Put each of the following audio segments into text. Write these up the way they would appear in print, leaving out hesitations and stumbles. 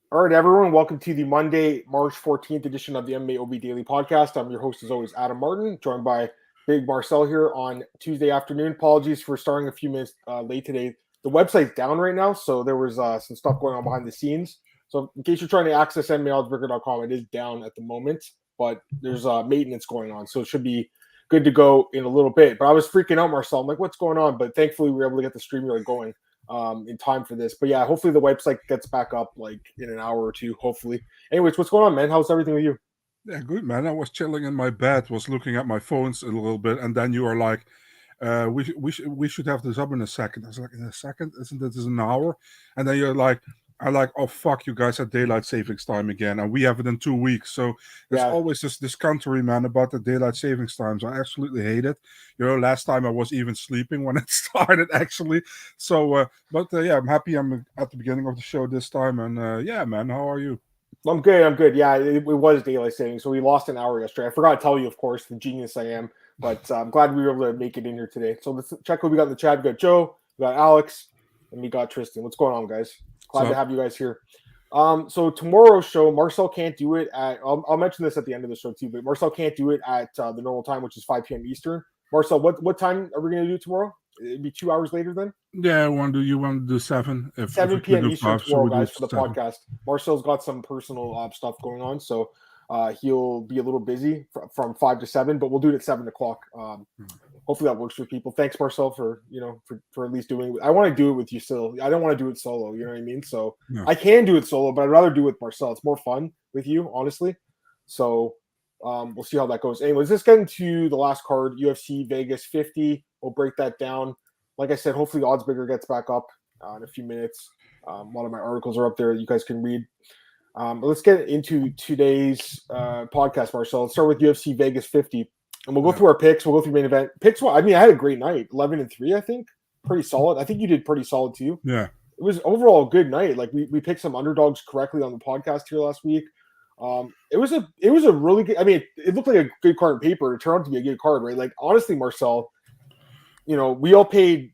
All right, everyone. Welcome to the Monday, March 14th edition of the MMAOB Daily Podcast. I'm your host, as always, Adam Martin, joined by Big Marcel here on Tuesday afternoon. Apologies for starting a few minutes late today. The website's down right now, so there was some stuff going on behind the scenes. So in case you're trying to access MMAOddsburger.com, it is down at the moment, but there's maintenance going on, so it should be good to go in a little bit. But I was freaking out, Marcel. I'm like, what's going on? But thankfully, we were able to get the stream really going in time for this. But yeah, hopefully the website gets back up like in an hour or two, hopefully. Anyways, what's going on, man? How's everything with you? Yeah, good, man. I was chilling in my bed, was looking at my phones a little bit, and then you are like, we should have this up in a second. I was like, in a second? Isn't it an hour? And then you're like, oh fuck, you guys had daylight savings time again, and we have it in 2 weeks. So there's Yeah. always this country, man, about the daylight savings times. I absolutely hate it. Last time I was even sleeping when it started, actually. So, yeah, I'm happy I'm at the beginning of the show this time, and yeah, man, how are you? I'm good. I'm good. Yeah, it was daylight savings, so we lost an hour yesterday. I forgot to tell you, of course, the genius I am, but I'm glad we were able to make it in here today. So let's check what we got in the chat. We got Joe, we got Alex, and we got Tristan. What's going on, guys? Glad to have you guys here. So tomorrow's show, Marcel can't do it at. I'll mention this at the end of the show too, but Marcel can't do it at the normal time, which is 5 p.m. Eastern. Marcel, what time are we going to do tomorrow? It'd be 2 hours later then. Yeah, you want to do 7? If 7 if we p.m. do Eastern 5, so tomorrow, we do guys, for the 7. podcast. Marcel's got some personal stuff going on, so he'll be a little busy from 5 to 7, but we'll do it at 7 o'clock. Hopefully that works for people. Thanks, Marcel, for at least doing it. I want to do it with you still. I don't want to do it solo. You know what I mean? So Yeah. I can do it solo, but I'd rather do it with Marcel. It's more fun with you, honestly. So we'll see how that goes. Anyways, let's get into the last card, UFC Vegas 50. We'll break that down. Like I said, hopefully Oddsbigger gets back up in a few minutes. A lot of my articles are up there that you guys can read. But let's get into today's podcast, Marcel. Let's start with UFC Vegas 50. And we'll go through our picks. We'll go through main event. Picks, I mean, I had a great night. 11-3, I think. Pretty solid. I think you did pretty solid too. Yeah. It was overall a good night. Like we picked some underdogs correctly on the podcast here last week. It was a really good. I mean, it looked like a good card on paper. It turned out to be a good card, right? Like honestly, Marcel, we all paid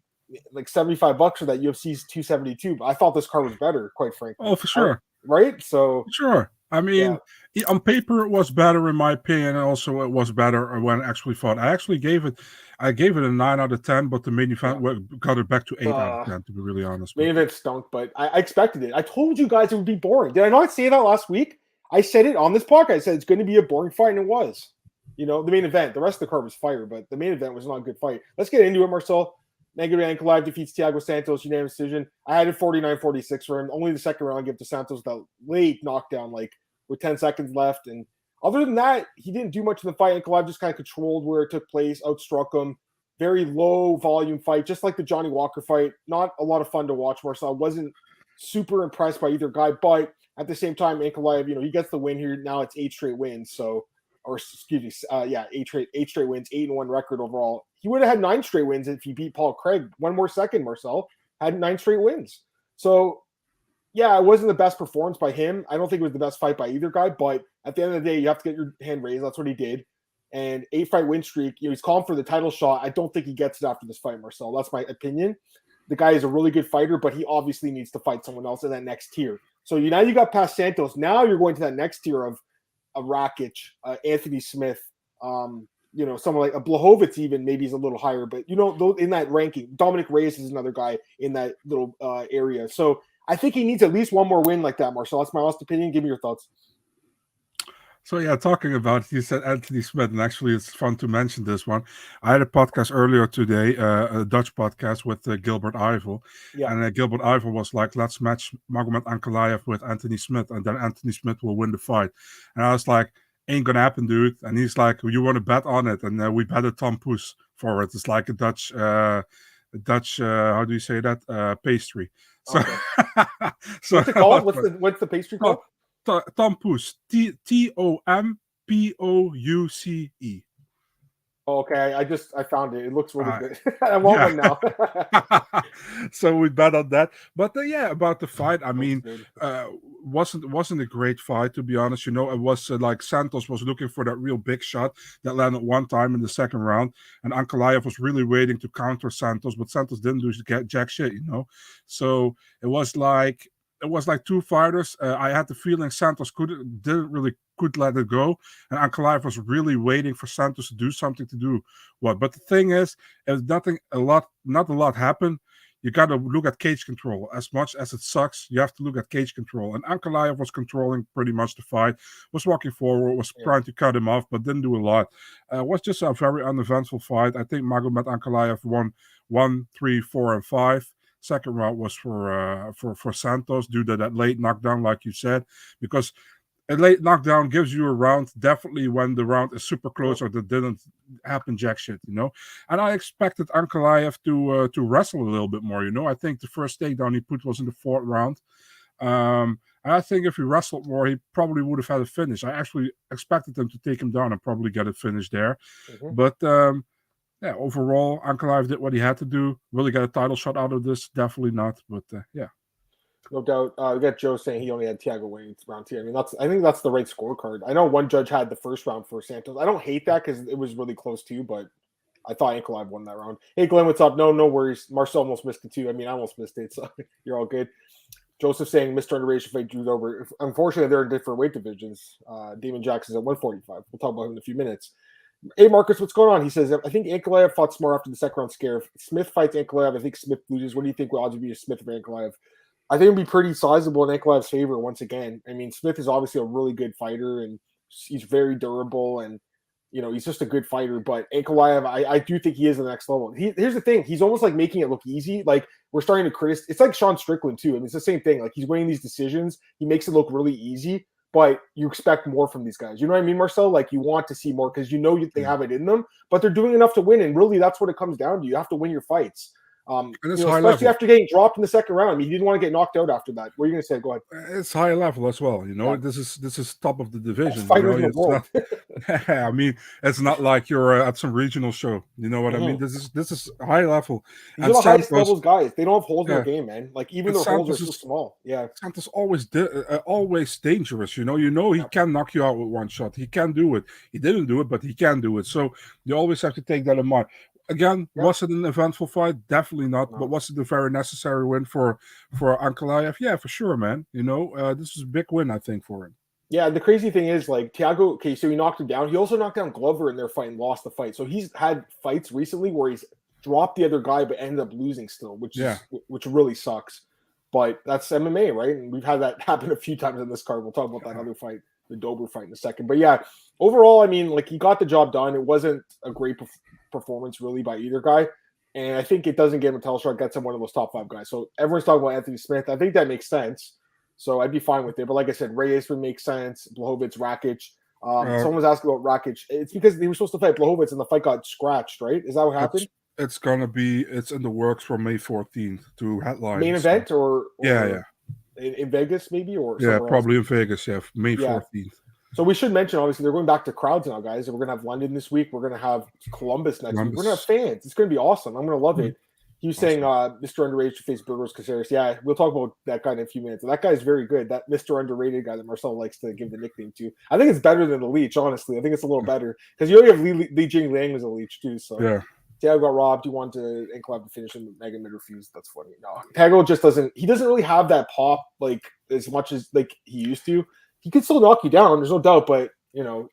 like $75 for that UFC's 272. But I thought this card was better, quite frankly. Oh, for sure. Right? So sure. I mean, on paper it was better in my opinion, and also it was better when I actually fought. I gave it a 9 out of 10, but the main event got it back to 8 out of 10. To be really honest, main event stunk, but I expected it. I told you guys it would be boring. Did I not say that last week? I said it on this podcast. I said it's going to be a boring fight, and it was. The main event. The rest of the card was fire, but the main event was not a good fight. Let's get into it, Marcel. Magomed Ankalaev defeats Thiago Santos, unanimous decision. I had it 49-46 for him. Only the second round I give to Santos that late knockdown, like with 10 seconds left. And other than that, he didn't do much in the fight. Ankalaev just kind of controlled where it took place, outstruck him. Very low volume fight, just like the Johnny Walker fight. Not a lot of fun to watch, Marcel. I wasn't super impressed by either guy, but at the same time, Ankalaev, he gets the win here. Now it's 8 straight wins. So, or excuse me, 8 straight wins, 8-1 record overall. He would have had 9 straight wins if he beat Paul Craig. One more second, Marcel had 9 straight wins. So, yeah, it wasn't the best performance by him. I don't think it was the best fight by either guy, but at the end of the day, you have to get your hand raised. That's what he did. And 8-fight win streak, he's calling for the title shot. I don't think he gets it after this fight, Marcel. That's my opinion. The guy is a really good fighter, but he obviously needs to fight someone else in that next tier. So now you got past Santos. Now you're going to that next tier of a Rakic, Anthony Smith, someone like a Blachowicz even maybe is a little higher, but in that ranking, Dominic Reyes is another guy in that little area. So I think he needs at least one more win like that, Marcel. That's my honest opinion. Give me your thoughts. So yeah, talking about, you said Anthony Smith, and actually it's fun to mention this one. I had a podcast earlier today, a Dutch podcast with Gilbert Eiffel, and Gilbert Eiffel was like, let's match Magomed Ankalaev with Anthony Smith, and then Anthony Smith will win the fight. And I was like, ain't gonna happen, dude. And he's like, you want to bet on it? And we betted Tom Poes for it. It's like a Dutch, how do you say that? Pastry. So, okay. So what's it called? What's the pastry called? Tom Poes. TOMPOUCE. Okay, I found it. It looks really good. I want one now. So we bet on that. But about the fight, I mean, wasn't a great fight, to be honest. It was like Santos was looking for that real big shot that landed one time in the second round, and Ankalaev was really waiting to counter Santos, but Santos didn't do jack shit, So it was like it was like two fighters. I had the feeling Santos could let it go, and Ankalaev was really waiting for Santos to do something to do what. But the thing is, if not a lot happened, you got to look at cage control. As much as it sucks, you have to look at cage control. And Ankalaev was controlling pretty much the fight, was walking forward, was trying to cut him off, but didn't do a lot. It was just a very uneventful fight. I think Magomed Ankalaev won 1, 3, 4, and 5. Second round was for Santos due to that late knockdown, like you said, because a late knockdown gives you a round definitely when the round is super close or that didn't happen jack shit, And I expected Ankalaev to wrestle a little bit more, I think the first takedown he put was in the 4th round. And I think if he wrestled more, he probably would have had a finish. I actually expected him to take him down and probably get a finish there. But overall, Ankalaev did what he had to do. Will he get a title shot out of this? Definitely not. But yeah. No doubt. We got Joe saying he only had Thiago winning round 2. I mean, I think that's the right scorecard. I know one judge had the first round for Santos. I don't hate that because it was really close too, but I thought Ankalaev won that round. Hey, Glenn, what's up? No worries. Marcel almost missed it too. I mean, I almost missed it, so you're all good. Joseph saying Mr. Underrated fight Drew Dober. Unfortunately, they're in different weight divisions. Damon Jackson's at 145. We'll talk about him in a few minutes. Hey, Marcus, what's going on? He says, I think Ankalaev fought smart after the second round scare. If Smith fights Ankalaev, I think Smith loses. What do you think will odds would be to Smith or Ankalaev? I think it'd be pretty sizable in Ankalaev's favor once again. I mean, Smith is obviously a really good fighter, and he's very durable, and he's just a good fighter. But Ankalaev, I do think he is the next level. Here's the thing: he's almost like making it look easy. Like we're starting to criticize. It's like Sean Strickland too. I mean, it's the same thing. Like he's winning these decisions. He makes it look really easy, but you expect more from these guys. You know what I mean, Marcel? Like you want to see more because they have it in them, but they're doing enough to win. And really, that's what it comes down to. You have to win your fights. Especially after getting dropped in the second round. I mean, he didn't want to get knocked out after that. What are you going to say? Go ahead. It's high level as well. This is top of the division. Fighters in the world. I mean, it's not like you're at some regional show. You know what I mean? This is high level. These are the highest levels guys. They don't have holes in their game, man. Like even their holes are so small. Yeah, Santos always dangerous. He can knock you out with one shot. He can do it. He didn't do it, but he can do it. So you always have to take that in mind. Again, was it an eventful fight? Definitely not. No. But was it a very necessary win for Ankalaev? Yeah, for sure, man. This is a big win, I think, for him. Yeah, the crazy thing is, like, Thiago, okay, so he knocked him down. He also knocked down Glover in their fight and lost the fight. So he's had fights recently where he's dropped the other guy but ended up losing still, which really sucks. But that's MMA, right? And we've had that happen a few times in this card. We'll talk about that other fight, the Dober fight, in a second. But yeah, overall, I mean, like, he got the job done. It wasn't a great performance really by either guy, and I think it doesn't get him a title shot, gets him one of those top 5 guys. So everyone's talking about Anthony Smith. I think that makes sense, so I'd be fine with it. But like I said, Reyes would make sense. Blachowicz, Rakic. Someone was asking about Rakic. It's because he was supposed to fight Blachowicz and the fight got scratched, right? Is that what happened? It's in the works for May 14th to headline main event or yeah in Vegas maybe, or probably in Vegas, May 14th. So we should mention, obviously, they're going back to crowds now, guys. We're going to have London this week. We're going to have Columbus next week. We're going to have fans. It's going to be awesome. I'm going to love it. He was saying Mr. Underrated to face Burgos Caceres. Yeah, we'll talk about that guy in a few minutes. That guy's very good. That Mr. Underrated guy that Marcel likes to give the nickname to. I think it's better than the Leech, honestly. I think it's a little better. Because you already have Li Jing Liang as a Leech, too. So Thiago got robbed. You want to Ankalaev to finish him. Magomed refused. That's funny. No, Thiago just doesn't really have that pop like as much as like he used to. He could still knock you down. There's no doubt, but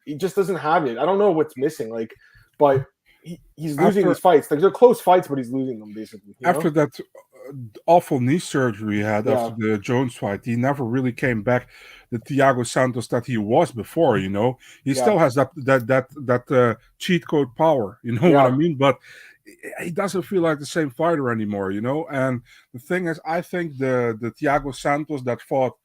he just doesn't have it. I don't know what's missing. Like, but he's losing these fights. Like they're close fights, but he's losing them basically. After that awful knee surgery he had after the Jones fight, he never really came back the Thiago Santos that he was before. He still has that cheat code power. You know what I mean? But he doesn't feel like the same fighter anymore. And the thing is, I think the Thiago Santos that fought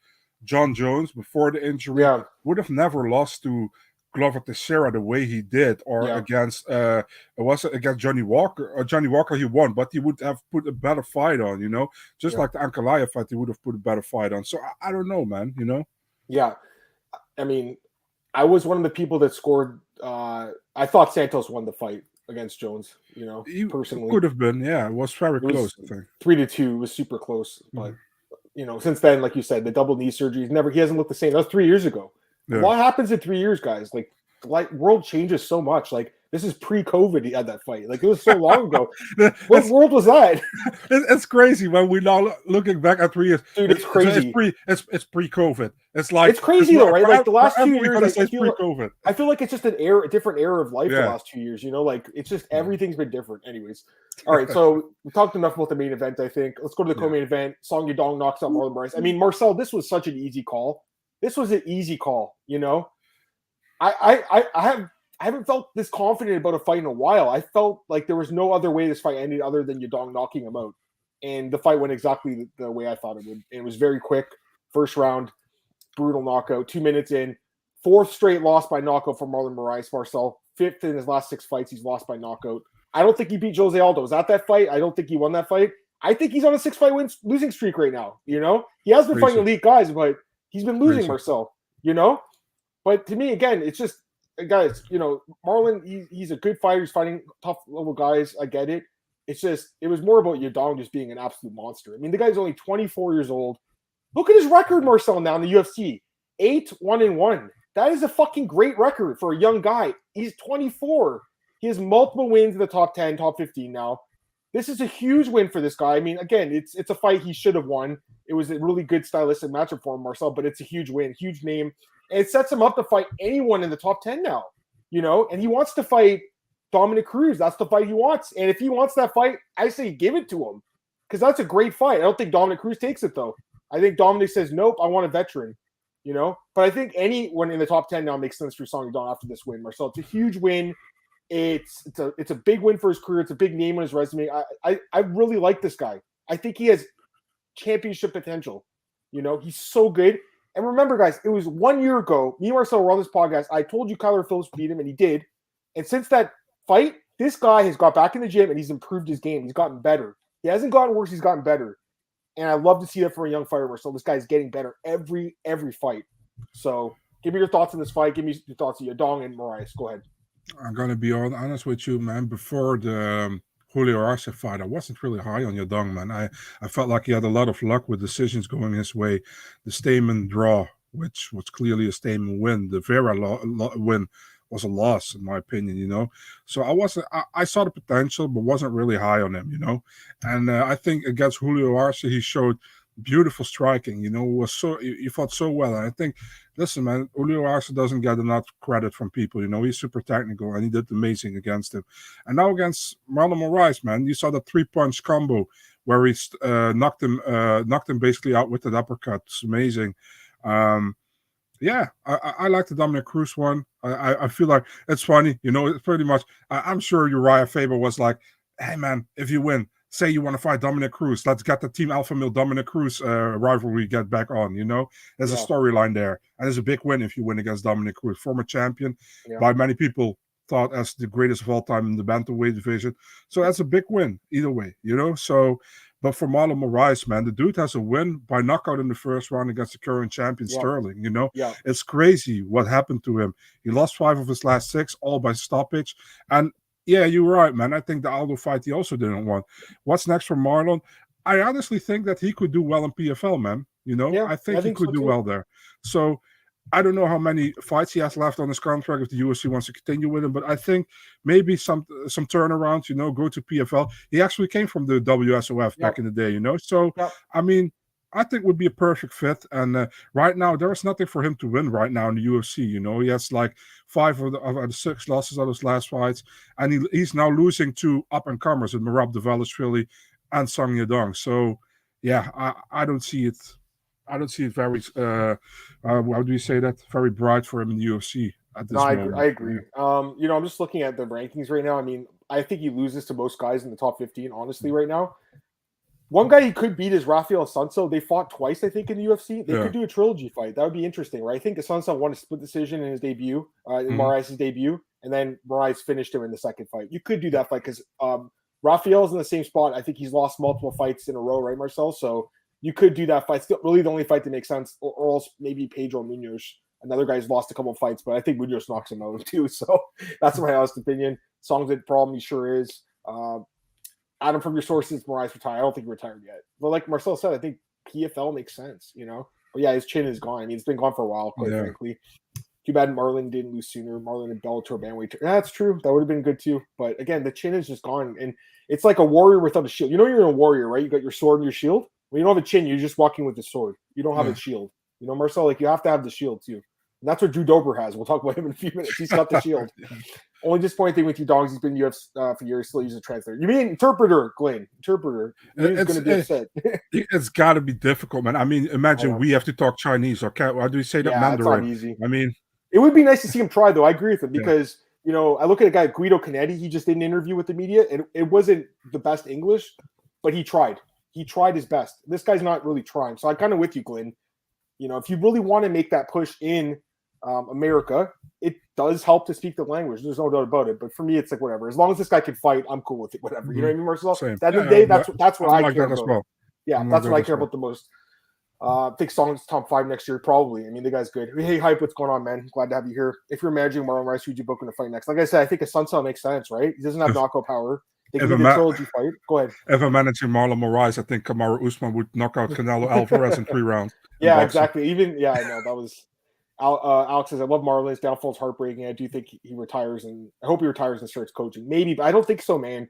John Jones before the injury would have never lost to Glover Teixeira the way he did, or against against Johnny Walker. Or Johnny Walker, he won, but he would have put a better fight on. Just like the Ankalaev fight, he would have put a better fight on. So I don't know, man. Yeah, I mean, I was one of the people that scored. I thought Santos won the fight against Jones. Personally, could have been. Yeah, it was very close. I think 3-2 was super close, but. Since then, like you said, the double knee surgery, he hasn't looked the same. That was 3 years ago. Yeah. What happens in 3 years, guys? Like world changes so much. Like This is pre-COVID. He had that fight. Like, it was so long ago. What world was that? It's crazy when we now looking back at 3 years. Dude, it's crazy. It's pre-COVID. It's like it's crazy though, right? Like the last 2 years, I feel like it's just a different era of life. The last 2 years, like it's just everything's been different. Anyways, all right. So we talked enough about the main event. I think let's go to the co-main event. Song Yadong knocks out Marlon Moraes. I mean, Marcel, this was such an easy call. This was an easy call. I haven't felt this confident about a fight in a while. I felt like there was no other way this fight ended other than Yadong knocking him out. And the fight went exactly the way I thought it would. It was very quick. First round, brutal knockout. 2 minutes in. Fourth straight loss by knockout for Marlon Moraes. Marcel, fifth in his last 6 fights, he's lost by knockout. I don't think he beat Jose Aldo. Was that fight? I don't think he won that fight. I think he's on a 6-fight losing streak right now. He has been fighting elite guys, but he's been losing Marcel. But to me, again, it's just, guys, Marlon, he's a good fighter. He's fighting tough level guys. I get it. It's just, it was more about Yadong just being an absolute monster. I mean, the guy's only 24 years old. Look at his record, Marcel, now in the UFC. 8-1-1. That is a fucking great record for a young guy. He's 24. He has multiple wins in the top 10, top 15 now. This is a huge win for this guy. I mean, again, it's a fight he should have won. It was a really good stylistic matchup for him, Marcel, but it's a huge win, huge name. And it sets him up to fight anyone in the top 10 now, and he wants to fight Dominic Cruz. That's the fight he wants. And if he wants that fight, I say give it to him because that's a great fight. I don't think Dominic Cruz takes it, though. I think Dominic says, nope, I want a veteran, But I think anyone in the top 10 now makes sense for Song Yadong after this win, Marcel. It's a huge win. It's a big win for his career. It's a big name on his resume. I really like this guy. I think he has championship potential. He's so good. And remember, guys, it was 1 year ago. Me and Marcel were on this podcast. I told you Kyler Phillips beat him, and he did. And since that fight, this guy has got back in the gym, and he's improved his game. He's gotten better. He hasn't gotten worse. He's gotten better. And I love to see that for a young fighter, Marcel. This guy's getting better every fight. So give me your thoughts on this fight. Give me your thoughts on Yadong and Moraes. Go ahead. I'm going to be honest with you, man. Before the Julio Arce fight, I wasn't really high on Yadong, man. I felt like he had a lot of luck with decisions going his way. The Stamen draw, which was clearly a Stamen win. The Vera win was a loss, in my opinion, So I saw the potential, but wasn't really high on him, And I think against Julio Arce, he showed beautiful striking, he fought so well. And I think, listen, man, Julio Arce doesn't get enough credit from people, he's super technical and he did amazing against him. And now against Marlon Moraes, man, you saw the 3-punch combo where he knocked him basically out with that uppercut. It's amazing. I like the Dominic Cruz one. I feel like it's funny, it's pretty much, I'm sure Uriah Faber was like, hey man, if you win, say you want to fight Dominic Cruz. Let's get the Team Alpha Male Dominic Cruz rivalry get back on, There's a storyline there. And it's a big win if you win against Dominic Cruz, former champion by many people thought as the greatest of all time in the bantamweight division. So that's a big win either way, So, but for Marlon Moraes, man, the dude has a win by knockout in the first round against the current champion, Sterling, It's crazy what happened to him. He lost 5 of his last 6, all by stoppage. And yeah, you're right, man. I think the Aldo fight he also didn't want. What's next for Marlon? I honestly think that he could do well in PFL, man. I think he could do well there. So I don't know how many fights he has left on his contract if the UFC wants to continue with him, but I think maybe some turnaround, go to PFL. He actually came from the WSOF back in the day, So, I mean, I think would be a perfect fit. And right now, there is nothing for him to win right now in the UFC. He has like 5 of the 6 losses of his last fights, and he's now losing to up-and-comers with Merab Dvalishvili and Song Yadong. So, yeah, I don't see it. I don't see it very. How do you say that? Very bright for him in the UFC at this moment. I agree. I'm just looking at the rankings right now. I mean, I think he loses to most guys in the top 15. Honestly, right now. One guy he could beat is Rafael Santos. They fought twice, I think, in the UFC. They could do a trilogy fight. That would be interesting, right? I think Santos won a split decision in his debut, in Moraes' debut, and then Moraes finished him in the second fight. You could do that fight because Rafael's in the same spot. I think he's lost multiple fights in a row, right, Marcel? So you could do that fight. Still, really the only fight that makes sense, or else maybe Pedro Munoz. Another guy's lost a couple of fights, but I think Munoz knocks him out too. So that's my honest opinion. Song's a problem. He sure is. Adam, from your sources, Moraes retired. I don't think he retired yet. But like Marcel said, I think PFL makes sense, But yeah, his chin is gone. I mean, it's been gone for a while, quite frankly. Too bad Marlon didn't lose sooner. Marlon and Bellator bantamweight. That's true. That would have been good too. But again, the chin is just gone, and it's like a warrior without a shield. You know, you're a warrior, right? You got your sword and your shield. When you don't have a chin, you're just walking with the sword. You don't have a shield. You know, Marcel, like you have to have the shield too. And that's what Drew Dober has. We'll talk about him in a few minutes. He's got the shield. Only disappointing thing with you, Dogs, he's been UFC for years, still uses a translator. You mean interpreter, Glenn? Interpreter. He's going to be upset. It's got to be difficult, man. I mean, imagine we have to talk Chinese, or how do you say that? Mandarin? It's not easy. I mean, it would be nice to see him try, though. I agree with him because, you know, I look at a guy, Guido Connetti, he just did an interview with the media, and it wasn't the best English, but he tried. He tried his best. This guy's not really trying. So I'm kind of with you, Glenn. You know, if you really want to make that push in America, it does help to speak the language. There's no doubt about it. But for me, it's like whatever. As long as this guy can fight, I'm cool with it. Whatever. You know what I mean, Marcel? At the end of the day, that's what I care about. Well. Yeah, that's what I care about the most. I think Song's top 5 next year, probably. I mean, the guy's good. Hey, Hype, what's going on, man? Glad to have you here. If you're managing Marlon Rice, who'd you book in to fight next? Like I said, I think a Sunset makes sense, right? He doesn't have knockout power. They can do a trilogy fight. Go ahead. If I'm managing Marlon Moraes, I think Kamaru Usman would knock out Canelo Alvarez in 3 rounds. Yeah, exactly. I know that was. Alex says, I love Marlon. His downfall is heartbreaking. I do think he retires, and I hope he retires and starts coaching. Maybe, but I don't think so, man.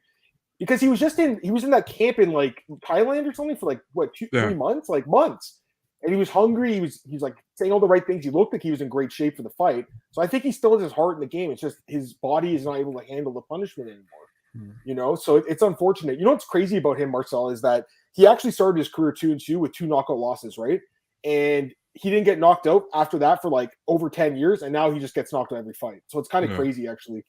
Because he was in that camp in like Thailand or something for like what 3 months, like months, and he was hungry. He was like saying all the right things. He looked like he was in great shape for the fight. So I think he still has his heart in the game. It's just his body is not able to handle the punishment anymore. You know, so it's unfortunate. You know what's crazy about him, Marcel, is that he actually started his career 2-2 with 2 knockout losses, right? And he didn't get knocked out after that for like over 10 years, and now he just gets knocked out every fight. So it's kind of crazy, actually.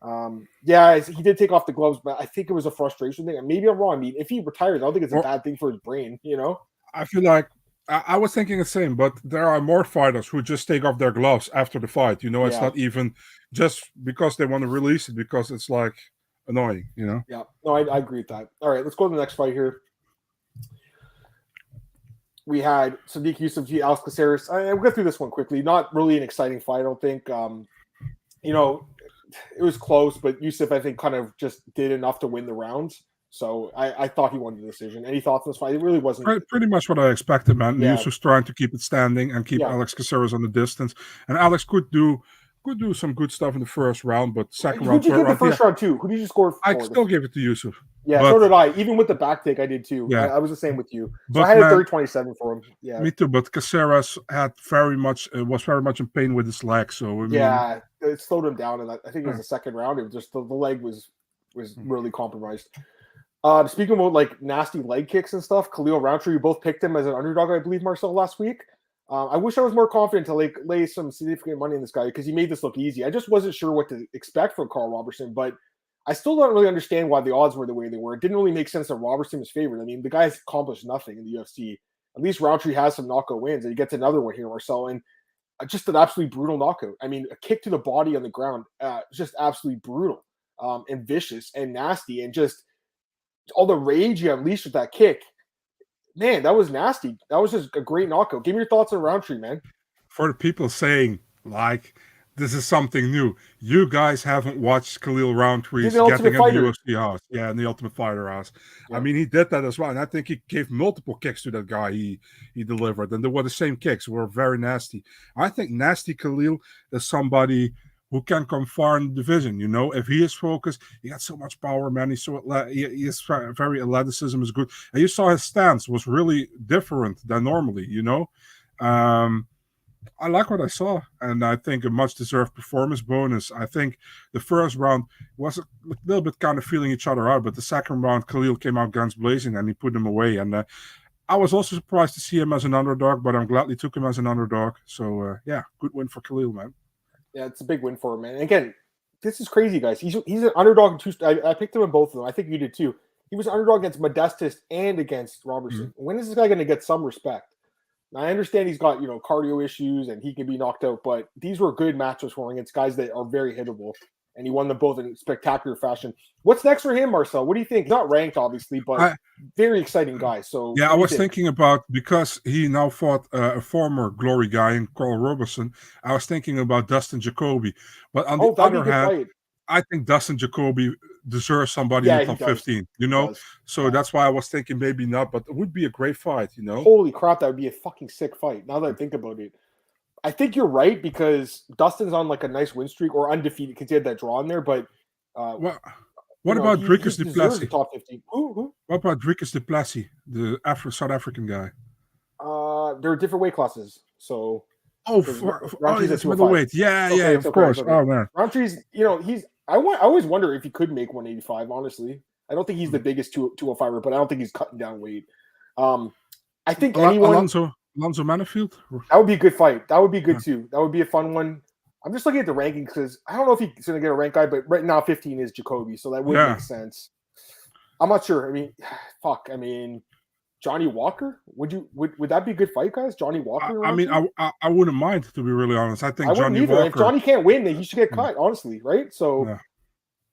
He did take off the gloves, but I think it was a frustration thing. And maybe I'm wrong. I mean, if he retires, I don't think it's a bad thing for his brain, you know? I feel like I was thinking the same, but there are more fighters who just take off their gloves after the fight. You know, it's not even just because they want to release it, because it's like annoying, you know? Yeah, no, I agree with that. All right, let's go to the next fight here. We had Sadiq Yusuf v. Alex Caceres. We'll go through this one quickly. Not really an exciting fight, I don't think. You know, it was close, but Yusuf, I think, kind of just did enough to win the rounds. So I thought he won the decision. Any thoughts on this fight? It really wasn't. Pretty much what I expected, man. Yusuf's trying to keep it standing and keep Alex Caceres on the distance. And Alex could do some good stuff in the first round, but second round. Who did you give the first round too? Who did you score for? I still gave it to Yusuf. Yeah, so did I. Even with the back take, I did too. Yeah. I was the same with you. So I had a 30-27 for him. Yeah, me too. But Caceres was very much in pain with his leg. So I mean, it slowed him down, and I think it was the second round. It was just the leg was really compromised. Speaking about like nasty leg kicks and stuff, Khalil Rountree, you both picked him as an underdog, I believe, Marcel, last week. I wish I was more confident to lay some significant money on this guy because he made this look easy. I just wasn't sure what to expect from Carl Robertson, but I still don't really understand why the odds were the way they were. It didn't really make sense that Robertson was favored. I mean, the guy's accomplished nothing in the UFC. At least Rountree has some knockout wins, and he gets another one here, Marcel, and just an absolutely brutal knockout. I mean, a kick to the body on the ground, just absolutely brutal and vicious and nasty, and just all the rage you unleashed with that kick. Man, that was nasty. That was just a great knockout. Give me your thoughts on Rountree, man. For the people saying, like, this is something new, you guys haven't watched Khalil Rountree's getting in the UFC house. Yeah, in the Ultimate Fighter house. Yeah. I mean, he did that as well. And I think he gave multiple kicks to that guy he delivered. And they were the same kicks. Were very nasty. I think Nasty Khalil is somebody who can come far in the division. You know, if he is focused, he got so much power, man. He is very athleticism is good. And you saw his stance was really different than normally, you know. I like what I saw, and I think a much-deserved performance bonus. I think the first round was a little bit kind of feeling each other out, but the second round, Khalil came out guns blazing, and he put him away. And I was also surprised to see him as an underdog, but I'm glad he took him as an underdog. So, good win for Khalil, man. Yeah, it's a big win for him, man. And again, this is crazy, guys. He's an underdog in two. I picked him in both of them. I think you did too. He was an underdog against Modestas and against Robertson. Mm-hmm. When is this guy going to get some respect? Now, I understand he's got cardio issues and he can be knocked out, but these were good matches for him against guys that are very hittable, and he won them both in spectacular fashion. What's next for him, Marcel? What do you think? He's not ranked, obviously, but very exciting guy. So yeah, I was thinking about, because he now fought a former Glory guy in Carl Robertson, I was thinking about Dustin Jacoby. But on the other hand, I think Dustin Jacoby deserves somebody in the top 15, you know? So that's why I was thinking maybe not, but it would be a great fight, you know? Holy crap, that would be a fucking sick fight, now that I think about it. I think you're right because Dustin's on like a nice win streak or undefeated because he had that draw in there. But what about Dricus du Plessis? Top 15. Who? What about Dricus du Plessis, the South African guy? There are different weight classes. So Roundtree's middleweight. Yeah, of course. Okay. Oh man, Roundtree's. I always wonder if he could make 185. Honestly, I don't think he's the biggest 205er, but I don't think he's cutting down weight. I think Alonzo Manafield. That would be a good fight. That would be good too. That would be a fun one. I'm just looking at the rankings because I don't know if he's going to get a rank guy, but right now 15 is Jacoby, so that would make sense. I'm not sure. I mean, Johnny Walker. Would that be a good fight, guys? Johnny Walker. I wouldn't mind, to be really honest. I think Johnny Walker. If Johnny can't win, then he should get cut. Honestly, right? So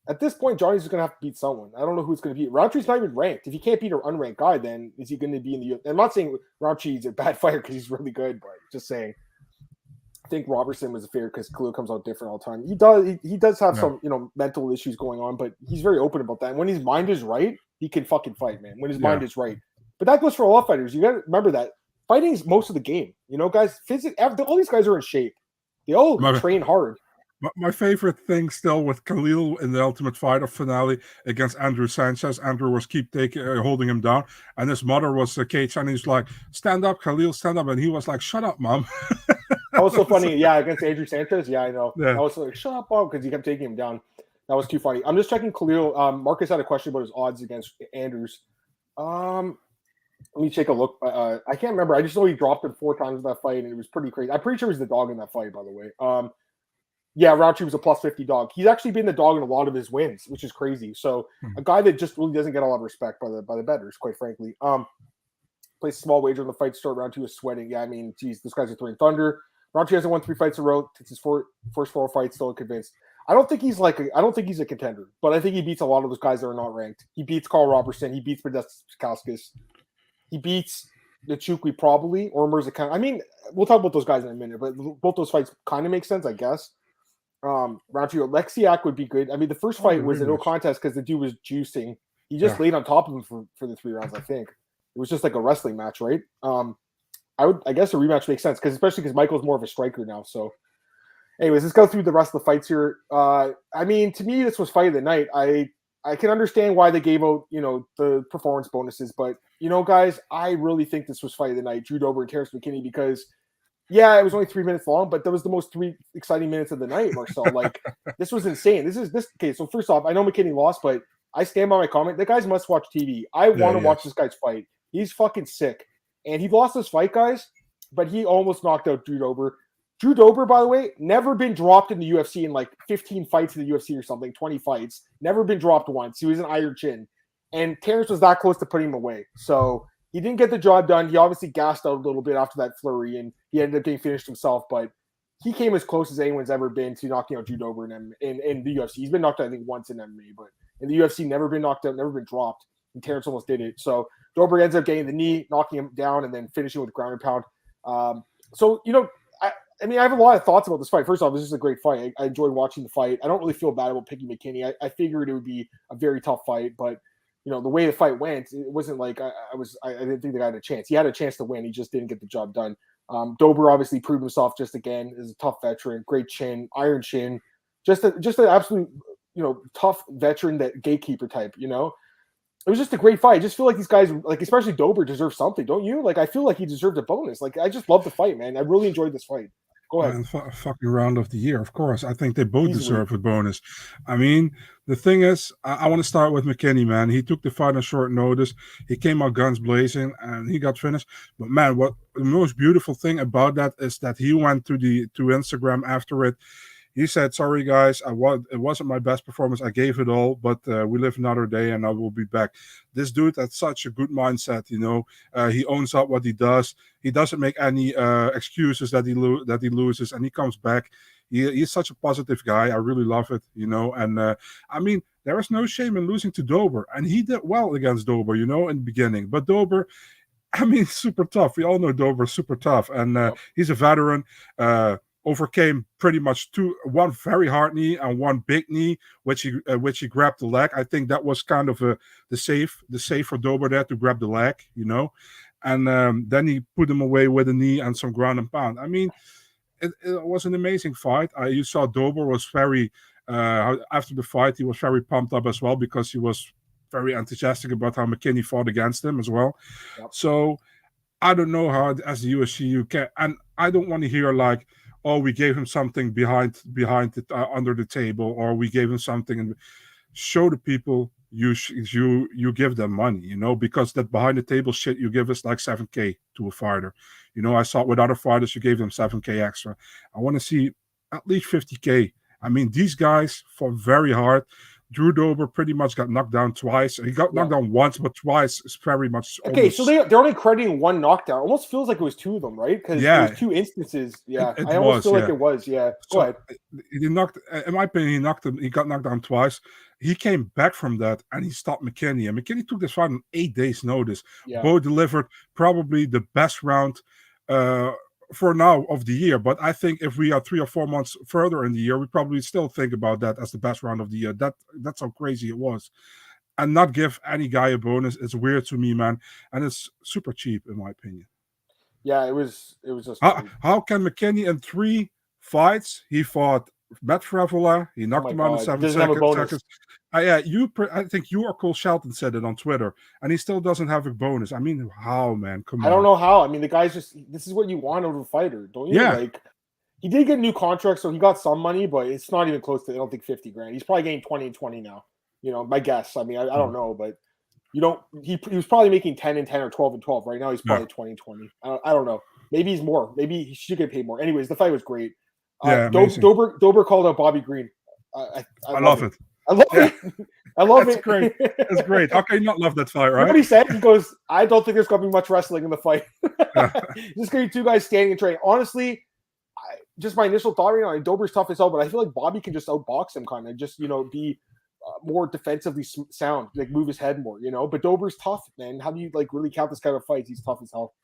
at this point, Johnny's just going to have to beat someone. I don't know who it's going to beat. Roundtree's not even ranked. If he can't beat an unranked guy, then is he going to be in the? I'm not saying Roundtree's a bad fighter because he's really good, but just saying. I think Robertson was fair because Khalil comes out different all the time. He does have some mental issues going on, but he's very open about that. And when his mind is right, he can fucking fight, man. When his mind is right. But that goes for all fighters. You got to remember that fighting is most of the game. Guys, all these guys are in shape. They all train hard. My favorite thing still with Khalil in the Ultimate Fighter finale against Andrew Sanchez. Andrew was holding him down, and his mother was caged, and he's like, "Stand up, Khalil, stand up," and he was like, "Shut up, mom." That was so funny. Yeah, against Andrew Sanchez. Yeah, I know. I was like, "Shut up, mom," because he kept taking him down. That was too funny. I'm just checking Khalil. Marcus had a question about his odds against Andrews. Let me take a look. I can't remember. I just know he dropped him 4 times in that fight, and it was pretty crazy. I'm pretty sure he was the dog in that fight, by the way. Yeah, Roundtree was a plus 50 dog. He's actually been the dog in a lot of his wins, which is crazy. So a guy that just really doesn't get a lot of respect by the bettors, quite frankly. Plays a small wager on the fight start. Roundtree was sweating. Yeah, I mean, geez, this guy's a throwing thunder. Roundtree hasn't won 3 fights in a row. It's his first 4 fights. Still convinced. I don't think he's a contender, but I think he beats a lot of those guys that are not ranked. He beats Carl Robertson. He beats Modestas Kauskas. He beats Nachukwi probably or Mirza. I mean, we'll talk about those guys in a minute, but both those fights kind of make sense, I guess. Roundtree Alexiak would be good. I mean, the first fight was a no contest because the dude was juicing. He just laid on top of him for the 3 rounds. I think it was just like a wrestling match, right? I guess a rematch makes sense especially because Michael's more of a striker now. So, anyways, let's go through the rest of the fights here. I mean, to me, this was fight of the night. I can understand why they gave out the performance bonuses, but guys, I really think this was fight of the night. Drew Dober and Terrance McKinney because. Yeah, it was only 3 minutes long, but that was the most 3 exciting minutes of the night, Marcel. Like, this was insane. Okay, so first off, I know McKinney lost, but I stand by my comment. The guy's must-watch TV. I want to watch this guy's fight. He's fucking sick. And he lost this fight, guys, but he almost knocked out Drew Dober. Drew Dober, by the way, never been dropped in the UFC in like 15 fights in the UFC or something, 20 fights. Never been dropped once. He was an iron chin. And Terrance was that close to putting him away. So he didn't get the job done. He obviously gassed out a little bit after that flurry, and he ended up getting finished himself. But he came as close as anyone's ever been to knocking out Drew Dober in the UFC. He's been knocked out, I think, once in MMA, but in the UFC, never been knocked out, never been dropped. And Terrance almost did it. So Dober ends up getting the knee, knocking him down, and then finishing with a ground and pound. I mean, I have a lot of thoughts about this fight. First off, this is a great fight. I enjoyed watching the fight. I don't really feel bad about picking McKinney. I figured it would be a very tough fight, but the way the fight went, it wasn't like I didn't think the guy had a chance. He had a chance to win. He just didn't get the job done. Dober obviously proved himself just again as a tough veteran, great chin, iron chin, just an absolute, tough veteran, that gatekeeper type, It was just a great fight. I just feel like these guys, like especially Dober, deserve something, don't you? Like I feel like he deserved a bonus. Like I just love the fight, man. I really enjoyed this fight. Go ahead. Fucking round of the year, of course. I think they both deserve a bonus. I mean, the thing is, I want to start with McKinney, man. He took the fight on short notice. He came out guns blazing, and he got finished. But man, what the most beautiful thing about that is that he went to Instagram after it. He said, "Sorry, guys, it wasn't my best performance. I gave it all, but we live another day, and I will be back." This dude has such a good mindset, He owns up what he does. He doesn't make any excuses that he loses, and he comes back. He's such a positive guy. I really love it, And I mean, there is no shame in losing to Dober, and he did well against Dober, in the beginning. But Dober, I mean, super tough. We all know Dober, super tough, and he's a veteran. Overcame pretty much one very hard knee and one big knee, which he grabbed the leg. I think that was kind of the save for Dober there to grab the leg, and then he put him away with a knee and some ground and pound. I mean, it was an amazing fight. You saw Dober was very after the fight, he was very pumped up as well because he was very enthusiastic about how McKinney fought against him as well. Yep. So I don't know how, as the UFC, you can, and I don't want to hear like, oh, we gave him something behind it under the table, or we gave him something, and show the people you give them money, you know, because that behind the table shit you give us like $7,000 to a fighter. You know, I saw it with other fighters, you gave them $7,000 extra. I want to see at least $50,000. I mean, these guys fought very hard. Drew Dober pretty much got knocked down twice. He got knocked down once, but twice is very much. Okay, almost... so they're only crediting one knockdown. Almost feels like it was two of them, right? Because there was two instances. Yeah, I almost feel like it was. Yeah, go ahead. He knocked. In my opinion, he got knocked down twice. He came back from that and he stopped McKinney. And McKinney took this fight on 8 days' notice. Yeah. Bo delivered probably the best round for now of the year. But I think if we are 3 or 4 months further in the year, we probably still think about that as the best round of the year. That's how crazy it was. And not give any guy a bonus. It's weird to me, man. And it's super cheap, in my opinion. Yeah, it was just... How can McKinney in 3 fights, he fought Matt Frevola, he knocked him out in 7 seconds. I think you or Cole Shelton said it on Twitter, and he still doesn't have a bonus. I mean, how, man? Come on. I don't know how. I mean, the guy's just, this is what you want out of a fighter, don't you? Yeah. Like, he did get a new contract, so he got some money, but it's not even close to, I don't think, 50 grand. He's probably getting 20 and 20 now. You know, my guess. I mean, I don't know, but you don't, he was probably making 10 and 10 or 12 and 12. Right now, he's probably 20 and 20. I don't know. Maybe he's more. Maybe he should get paid more. Anyways, the fight was great. Dober called out Bobby Green. I love it. I love it. I love it. Great. It's great. How can you not love that fight, right? You know what he said? He goes, I don't think there's going to be much wrestling in the fight. Just going to be 2 guys standing and training. Honestly, just my initial thought right now, Dober's tough as hell, but I feel like Bobby can just outbox him kind of, just, you know, be more defensively sound, like move his head more, you know? But Dober's tough, man. How do you, like, really count this kind of fights? He's tough as hell.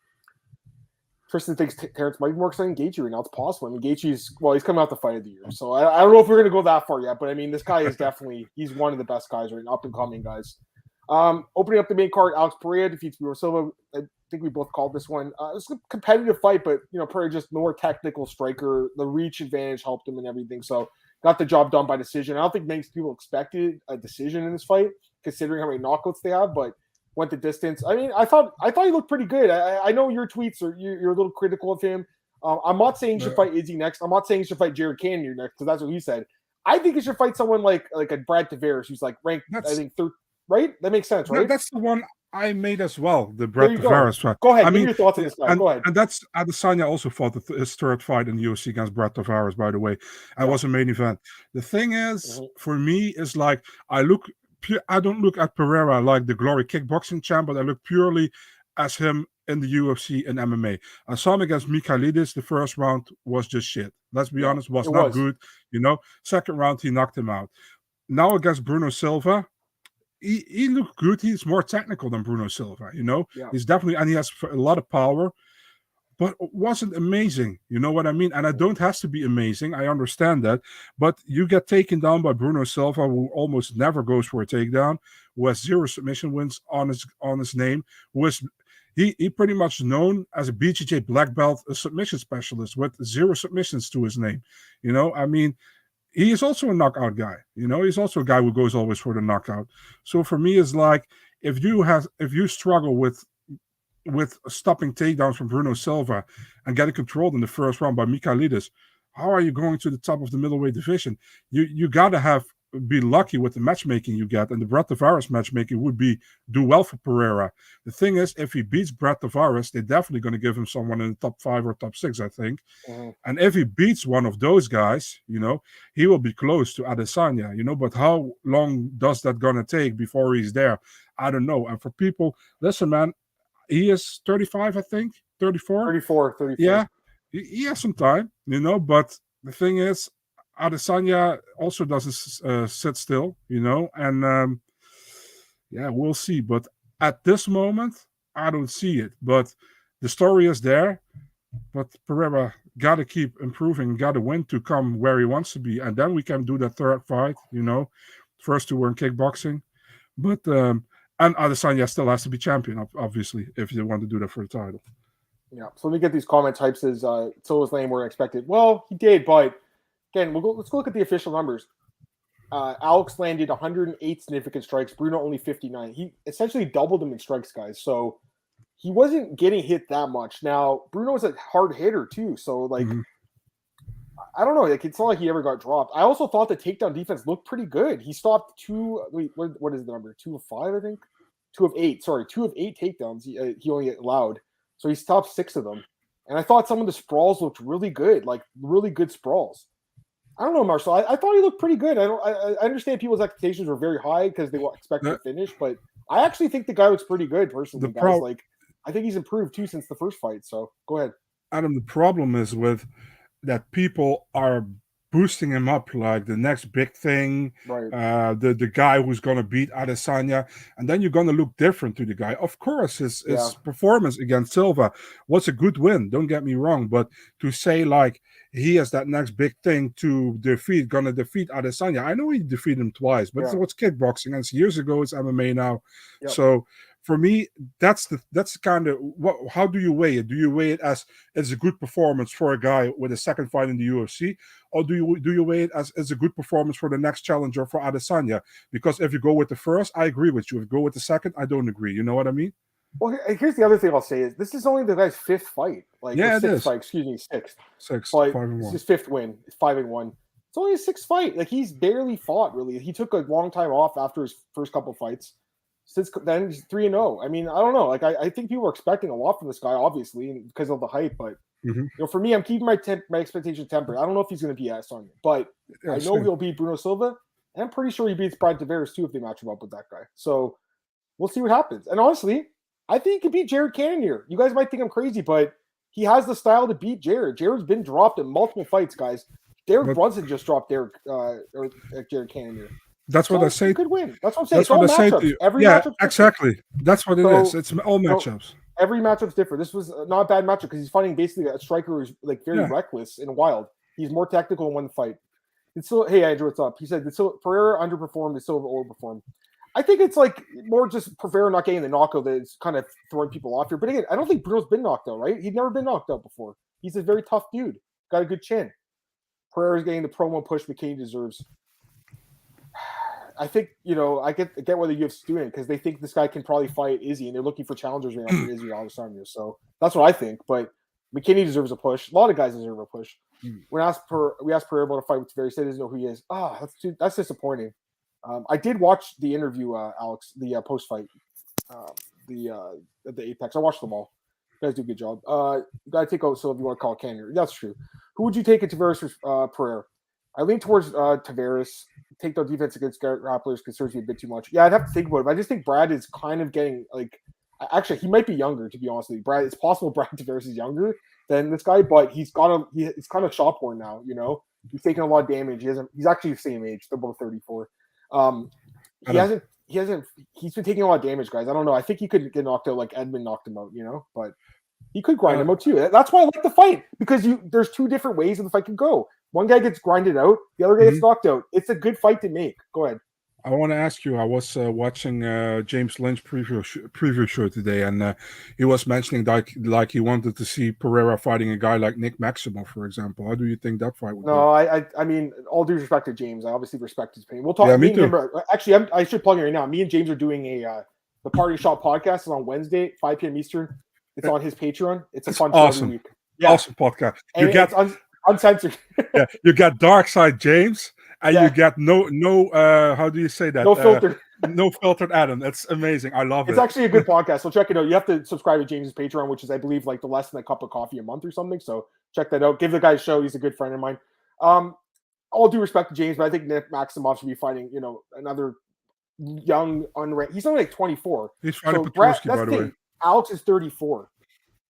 Tristan thinks Terrance might be more exciting than Gaethje right now. It's possible. I mean, Gaethje's, well, he's coming out the fight of the year. So I don't know if we're going to go that far yet, but I mean, this guy is definitely, he's one of the best guys right now, up and coming guys. Opening up the main card, Alex Pereira defeats Guido Silva. I think we both called this one. It was a competitive fight, but, you know, Pereira just more technical striker. The reach advantage helped him and everything. So got the job done by decision. I don't think many people expected a decision in this fight, considering how many knockouts they have, but went the distance. I mean, I thought he looked pretty good. I know your tweets are you're a little critical of him. I'm not saying he should fight Izzy next. I'm not saying he should fight Jared Cannonier next, because that's what he said. I think he should fight someone like a Brad Tavares, who's like ranked, I think, third. Right? That makes sense, right? That's the one I made as well, the Brad Tavares fight. Go ahead. Give me your thoughts on this guy. Go ahead. And that's Adesanya also fought his 3rd fight in the UFC against Brad Tavares, by the way. And was a main event. The thing is, for me, is like I don't look at Pereira like the glory kickboxing champ, but I look purely as him in the UFC and MMA. I saw him against Michailidis. The 1st round was just shit. Let's be honest, was not good. You know, 2nd round, he knocked him out. Now against Bruno Silva, he looked good. He's more technical than Bruno Silva, you know? Yeah. He's definitely, and he has a lot of power, but it wasn't amazing. You know what I mean? And it don't have to be amazing. I understand that. But you get taken down by Bruno Silva, who almost never goes for a takedown, who has 0 submission wins on his name, who is he pretty much known as a BJJ black belt, a submission specialist with 0 submissions to his name. You know, I mean, he is also a knockout guy. You know, he's also a guy who goes always for the knockout. So for me, it's like if you struggle with stopping takedowns from Bruno Silva and getting controlled in the 1st round by Michailidis, how are you going to the top of the middleweight division? You gotta be lucky with the matchmaking you get, and the Brad Tavares matchmaking would do well for Pereira. The thing is, if he beats Brad Tavares, they're definitely going to give him someone in the top 5 or top 6, I think. And if he beats one of those guys, you know, he will be close to Adesanya, you know, but how long does that gonna take before he's there? I don't know. And for people, listen, man, he is 35, I think, 34. 34. Yeah, he has some time, you know, but the thing is, Adesanya also doesn't sit still, you know, and we'll see. But at this moment, I don't see it. But the story is there. But Pereira got to keep improving, got to win to come where he wants to be. And then we can do that 3rd fight, you know. First 2 were in kickboxing. But, and Adesanya still has to be champion, obviously, if you want to do that for the title. Yeah. So let me get these comments. Hype says Silva's lane were expected. Well, he did, but again, let's go look at the official numbers. Alex landed 108 significant strikes. Bruno only 59. He essentially doubled him in strikes, guys. So he wasn't getting hit that much. Now Bruno's a hard hitter too. So like, I don't know. Like, it's not like he ever got dropped. I also thought the takedown defense looked pretty good. He stopped what is the number? 2 of 5, I think. 2 of 8. Sorry, 2 of 8 takedowns. He only allowed. So he stopped 6 of them. And I thought some of the sprawls looked really good, like really good sprawls. I don't know, Marcel. I thought he looked pretty good. I understand people's expectations were very high because they expected to finish, but I actually think the guy looks pretty good personally, guys. Like, I think he's improved too since the first fight. So go ahead. Adam, the problem is with that people are boosting him up like the next big thing, right? The guy who's going to beat Adesanya, and then you're going to look different to the guy. Of course, his performance against Silva was a good win. Don't get me wrong, but to say like he has that next big thing to defeat, going to defeat Adesanya. I know he defeated him twice, but it was kickboxing, and it's years ago. It's MMA now, so. For me, that's kind of how do you weigh it? Do you weigh it as a good performance for a guy with a second fight in the UFC, or do you weigh it as a good performance for the next challenger for Adesanya? Because if you go with the first, I agree with you. If you go with the second, I don't agree. You know what I mean? Well, here's the other thing I'll say is this is only the guy's 5th fight. Like, yeah, it sixth is. Fight, excuse me, 6th. 6th. But 5-1. It's his 5th win. It's 5-1. It's only his 6th fight. Like, he's barely fought really. He took a long time off after his first couple fights. Since then, he's 3-0. I mean, I don't know. Like, I think people are expecting a lot from this guy, obviously, because of the hype. But for me, I'm keeping my expectation tempered. I don't know if he's going to be Adesanya, but I know he'll beat Bruno Silva, and I'm pretty sure he beats Brad Tavares too if they match him up with that guy. So we'll see what happens. And honestly, I think he could beat Jared Cannonier. You guys might think I'm crazy, but he has the style to beat Jared. Jared's been dropped in multiple fights, guys. Derek Brunson just dropped Jared Cannonier. That's what I say. Could win. That's what I'm saying. That's what I say to you. Every matchup. Exactly. That's what it is. It's all matchups. Every matchup's different. This was not a bad matchup because he's fighting basically a striker who's like very reckless and wild. He's more tactical in one fight. It's still, hey Andrew, what's up? He said Pereira underperformed, and Silva overperformed. I think it's like more just Pereira not getting the knockout that's kind of throwing people off here. But again, I don't think Bruno's been knocked out, right? He'd never been knocked out before. He's a very tough dude. Got a good chin. Pereira's getting the promo push McKinney deserves. I think, I get what the UFC's doing because they think this guy can probably fight Izzy, and they're looking for challengers right now for Izzy Adesanya. So that's what I think. But McKinney deserves a push. A lot of guys deserve a push. We asked Pereira about a fight with Tavares. He doesn't know who he is. That's disappointing. I did watch the interview, Alex, the post fight, the Apex. I watched them all. You guys do a good job. You got to take out. So if you want to call it Canyon, that's true. Who would you take at Tavares or Pereira? I lean towards Tavares. Takedown defense against grapplers concerns me a bit too much. Yeah, I'd have to think about it. But I just think Brad is kind of getting like. Actually, he might be younger, to be honest with you. Brad, it's possible Brad Tavares is younger than this guy, but he's kind of shot born now. He's taking a lot of damage. He's actually the same age. They're both 34. He's been taking a lot of damage, guys. I don't know. I think he could get knocked out like Edmund knocked him out. But he could grind him out too. That's why I like the fight because there's 2 different ways that the fight can go. One guy gets grinded out, the other guy gets knocked out. It's a good fight to make. Go ahead. I want to ask you. I was watching James Lynch preview show today, and he was mentioning like he wanted to see Pereira fighting a guy like Nick Maximo, for example. How do you think that fight would go? I mean, all due respect to James, I obviously respect his opinion. We'll talk. Yeah, me too. Actually, I should plug it right now. Me and James are doing the Party Shot podcast is on Wednesday, 5 p.m. Eastern. It's on his Patreon. It's a fun show every week. Yeah. Awesome podcast. It's uncensored. Yeah, you got Dark Side James, and you got no how do you say that? No filter. No filtered Adam. That's amazing. I love it. It's actually a good podcast. So check it out. You have to subscribe to James's Patreon, which is, I believe, like the less than a cup of coffee a month or something. So check that out. Give the guy a show. He's a good friend of mine. All due respect to James, but I think Nick Maximov should be fighting, another young, unranked. He's only like 24. He's fighting so Petrosky, by the way. Alex is 34.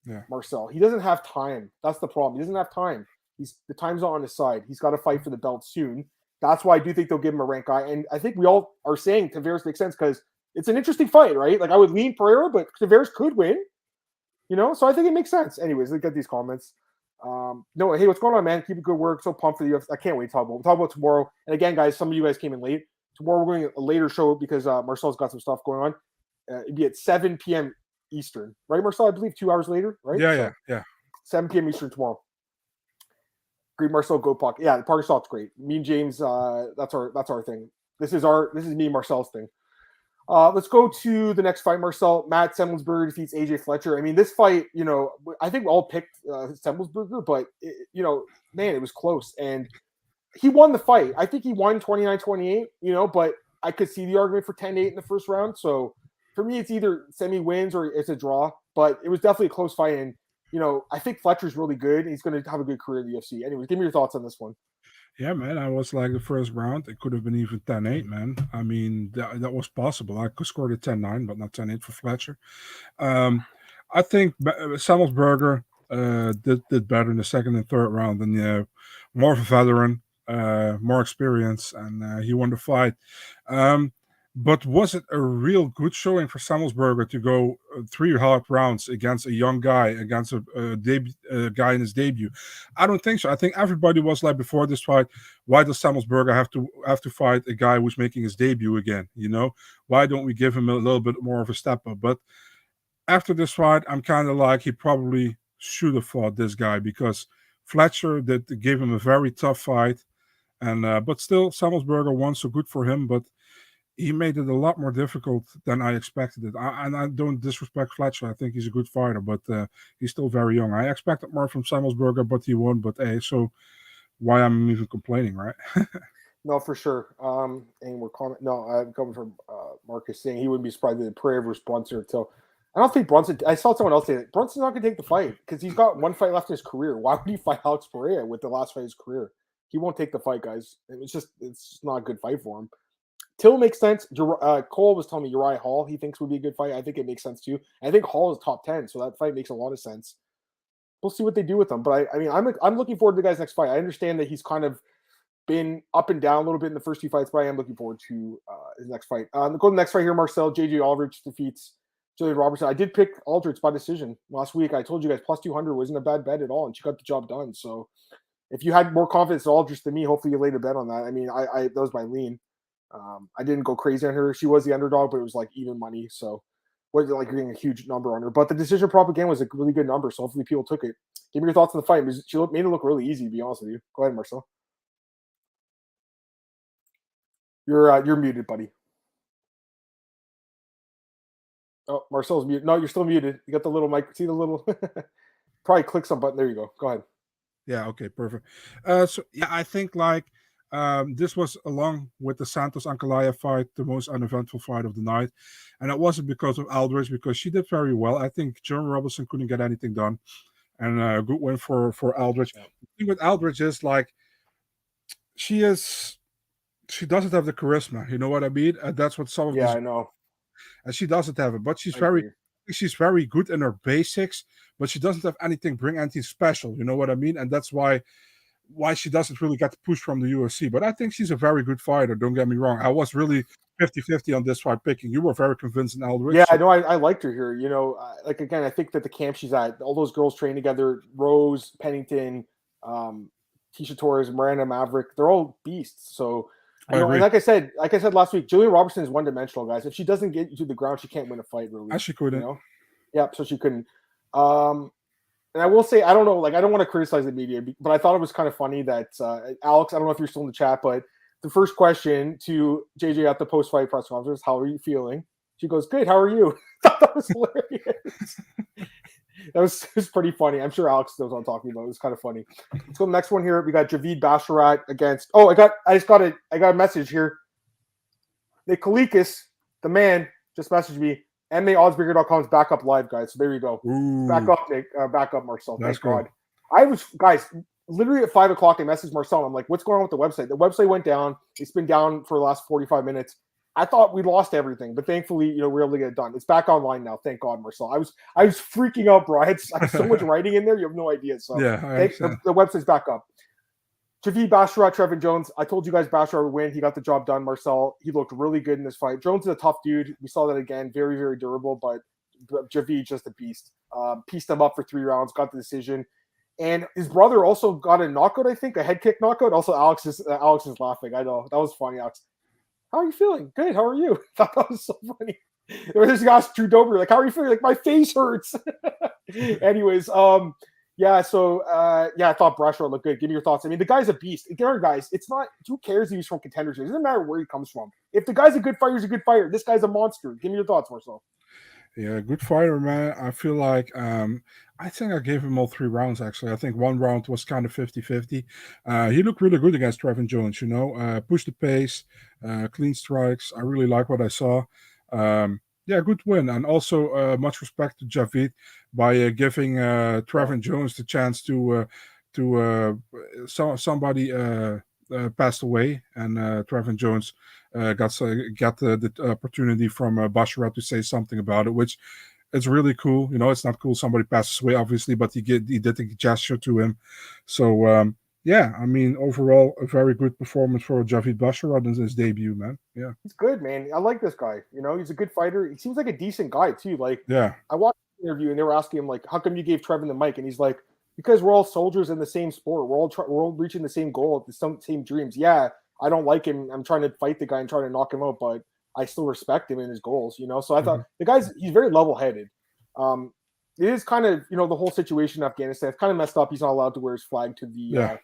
Yeah. Marcel. He doesn't have time. That's the problem. He doesn't have time. The time's not on his side. He's got to fight for the belt soon. That's why I do think they'll give him a rank guy. And I think we all are saying Tavares makes sense because it's an interesting fight, right? Like I would lean Pereira, but Tavares could win. So I think it makes sense. Anyways, let's get these comments. No, hey, what's going on, man? Keep it good work. So pumped for the UFC. I can't wait to talk about. We'll talk about tomorrow. And again, guys, some of you guys came in late. Tomorrow we're going to a later show because Marcel's got some stuff going on. It'd be at 7 p.m. Eastern, right, Marcel? I believe 2 hours later, right? Yeah. 7 p.m. Eastern tomorrow. Great, Marcel, go puck. Yeah, the Parker Stop's great. Me and James, that's our thing. This is me and Marcel's thing. Let's go to the next fight, Marcel. Matt Sevensburg defeats AJ Fletcher. I mean, this fight, I think we all picked Sevensburg, but man, it was close. And he won the fight. I think he won 29-28, but I could see the argument for 10-8 in the first round. So for me, it's either semi-wins or it's a draw. But it was definitely a close fight. And, I think Fletcher's really good. He's going to have a good career in the UFC. Anyways, give me your thoughts on this one. Yeah, man, I was like the first round. It could have been even 10-8, man. I mean, that was possible. I could score the 10-9, but not 10-8 for Fletcher. I think Semelsberger did better in the second and third round. And more of a veteran, more experience, and he won the fight. But was it a real good showing for Semelsberger to go 3 hard rounds against a young guy, against a guy in his debut? I don't think so. I think everybody was like before this fight, why does Semelsberger have to fight a guy who's making his debut again? Why don't we give him a little bit more of a step up? But after this fight, I'm kind of like he probably should have fought this guy because Fletcher gave him a very tough fight, and but still Semelsberger won, so good for him. But he made it a lot more difficult than I expected it. And I don't disrespect Fletcher. I think he's a good fighter, but he's still very young. I expected more from Semelsberger, but he won. But so why I'm even complaining, right? No, for sure. And we're coming. No, I'm coming from Marcus saying he wouldn't be surprised if Pereira versus Brunson until. I don't think Brunson. I saw someone else say that Brunson's not going to take the fight because he's got one fight left in his career. Why would he fight Alex Pereira with the last fight of his career? He won't take the fight, guys. It's just not a good fight for him. Till makes sense. Cole was telling me Uriah Hall he thinks would be a good fight. I think it makes sense too. I think Hall is top 10, so that fight makes a lot of sense. We'll see what they do with him. But I'm looking forward to the guy's next fight. I understand that he's kind of been up and down a little bit in the first 2 fights, but I am looking forward to his next fight. Go to the next fight here, Marcel. JJ Aldridge defeats Julian Robertson. I did pick Aldridge by decision last week. I told you guys plus 200 wasn't a bad bet at all, and she got the job done. So if you had more confidence in Aldridge than me, hopefully you laid a bet on that. I mean, that was my lean. I didn't go crazy on her. She was the underdog, but it was like even money. So wasn't like you're getting a huge number on her. But the decision prop again was a really good number. So hopefully people took it. Give me your thoughts on the fight. She made it look really easy, to be honest with you. Go ahead, Marcel. You're muted, buddy. Oh, Marcel's muted. No, you're still muted. You got the little mic. See the little probably click some button. There you go. Go ahead. Yeah, okay, perfect. So yeah, I think like this was, along with the Santos Ankalaev fight, the most uneventful fight of the night. And it wasn't because of Aldridge, because she did very well. I think Jeremy Robertson couldn't get anything done. And a good win for Aldridge. Yeah. The thing with Aldridge is like she doesn't have the charisma. You know what I mean? And that's what some of I know. And she doesn't have it, but she's very good in her basics, but she doesn't have bring anything special. You know what I mean? And that's why she doesn't really get the push from the UFC. But I think she's a very good fighter. Don't get me wrong. I was really 50-50 on this fight picking. You were very convinced in Aldridge. Yeah, I know. I liked her here. Again, I think that the camp she's at, all those girls train together, Rose, Pennington, Tisha Torres, Miranda Maverick, they're all beasts. So, and like I said last week, Julian Robertson is one-dimensional, guys. If she doesn't get you to the ground, she can't win a fight, really. She couldn't. Yeah, so she couldn't. And I will say, I don't know, I don't want to criticize the media, but I thought it was kind of funny that Alex, I don't know if you're still in the chat, but the first question to JJ at the post-fight press conference, how are you feeling? She goes, good, how are you? I thought that was hilarious. It was pretty funny. I'm sure Alex knows what I'm talking about. It was kind of funny. Let's go to the next one here. We got Javid Basharat against. Oh, I got a message here. Nick Kalikas, the man, just messaged me. MMAOddsBreaker.com's back up live, guys. So there you go. Ooh. Back up, Nick. Back up, Marcel. That's Thank God. I was, guys, literally at 5 o'clock. I messaged Marcel. I'm like, what's going on with the website? The website went down. It's been down for the last 45 minutes. I thought we lost everything, but thankfully, we're able to get it done. It's back online now. Thank God, Marcel. I was freaking out, bro. I had so much writing in there. You have no idea. So yeah, the website's back up. Javid Basharat, Trevin Jones. I told you guys Basharat would win. He got the job done, Marcel. He looked really good in this fight. Jones is a tough dude. We saw that again. Very, very durable, but Javid just a beast. Pieced him up for 3 rounds, got the decision. And his brother also got a knockout, I think, a head kick knockout. Also, Alex is laughing. I know. That was funny, Alex. How are you feeling? Good. How are you? I thought that was so funny. There was this guy Drew Dober, like, how are you feeling? Like, my face hurts. Anyways, yeah, so I thought Brashard looked good. Give me your thoughts. I mean, the guy's a beast. Again, guys, it's not, who cares if he's from contenders? It doesn't matter where he comes from. If the guy's a good fighter, he's a good fighter. This guy's a monster. Give me your thoughts, Marcel. Yeah, good fighter, man. I feel like I think I gave him all 3 rounds, actually. I think 1 round was kind of 50-50. He looked really good against Trevin Jones, pushed the pace, clean strikes. I really like what I saw. Yeah, good win. And also much respect to Javid by giving Trevin Jones the chance to somebody passed away, and Trevin Jones got the opportunity from Basharat to say something about it, which is really cool. It's not cool somebody passes away, obviously, but he did a gesture to him. So yeah, I mean, overall, a very good performance for Javid Basharat in his debut, man. Yeah, he's good, man. I like this guy. He's a good fighter. He seems like a decent guy too. Like, yeah, I watched the interview and they were asking him, like, how come you gave Trevin the mic? And he's like, because we're all soldiers in the same sport. We're all reaching the same goal, the same dreams. Yeah, I don't like him. I'm trying to fight the guy and trying to knock him out, but I still respect him and his goals. So I thought he's very level-headed. It is kind of, the whole situation in Afghanistan. It's kind of messed up. He's not allowed to wear his flag to the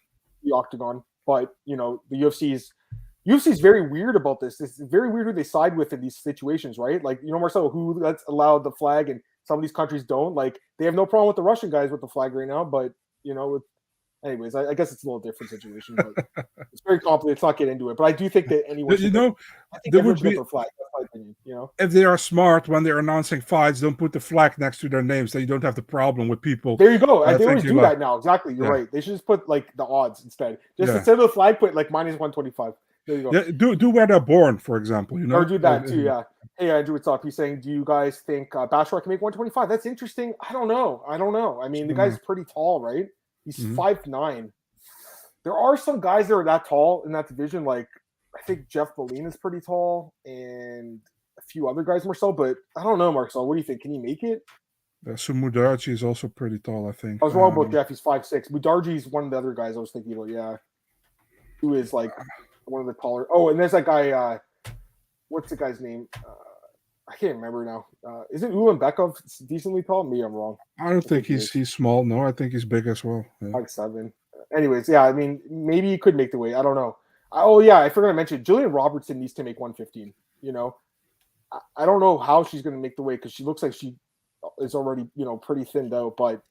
octagon. But the UFC's very weird about this. It's very weird who they side with in these situations, right? Like, Marcelo, who that's allowed the flag and some of these countries don't. Like, they have no problem with the Russian guys with the flag right now, but anyways, I guess it's a little different situation. But it's very complicated. Let's not get into it. But I do think that anyone, there would be their flag. That's my opinion. If they are smart when they're announcing fights, don't put the flag next to their names. So you don't have the problem with people. There you go. They always do that now. Exactly. You're right. They should just put like the odds instead. Instead of the flag, put like -125. There you go. Yeah, do where they're born, for example. Or do that too. Yeah. Hey, Andrew, what's up? He's saying, do you guys think Basharat can make 125? That's interesting. I don't know. I mean, the guy's pretty tall, right? He's 5'9". There are some guys that are that tall in that division. Like, I think Jeff Molina is pretty tall, and a few other guys, Marcel. But I don't know, Marcel. What do you think? Can he make it? So Mudarji is also pretty tall, I think. I was wrong about Jeff. He's 5'6". Mudarji is one of the other guys I was thinking about. Yeah, who is like one of the taller. Oh, and there's that guy. What's the guy's name? I can't remember now. Isn't Ulanbekov decently tall? Me, I'm wrong. I don't think he's small. No, I think he's big as well. Yeah. 5'7". Anyways, yeah, I mean, maybe he could make the weight. I don't know. Oh, yeah, I forgot to mention, Julian Robertson needs to make 115. I don't know how she's going to make the weight because she looks like she is already, pretty thinned out. But,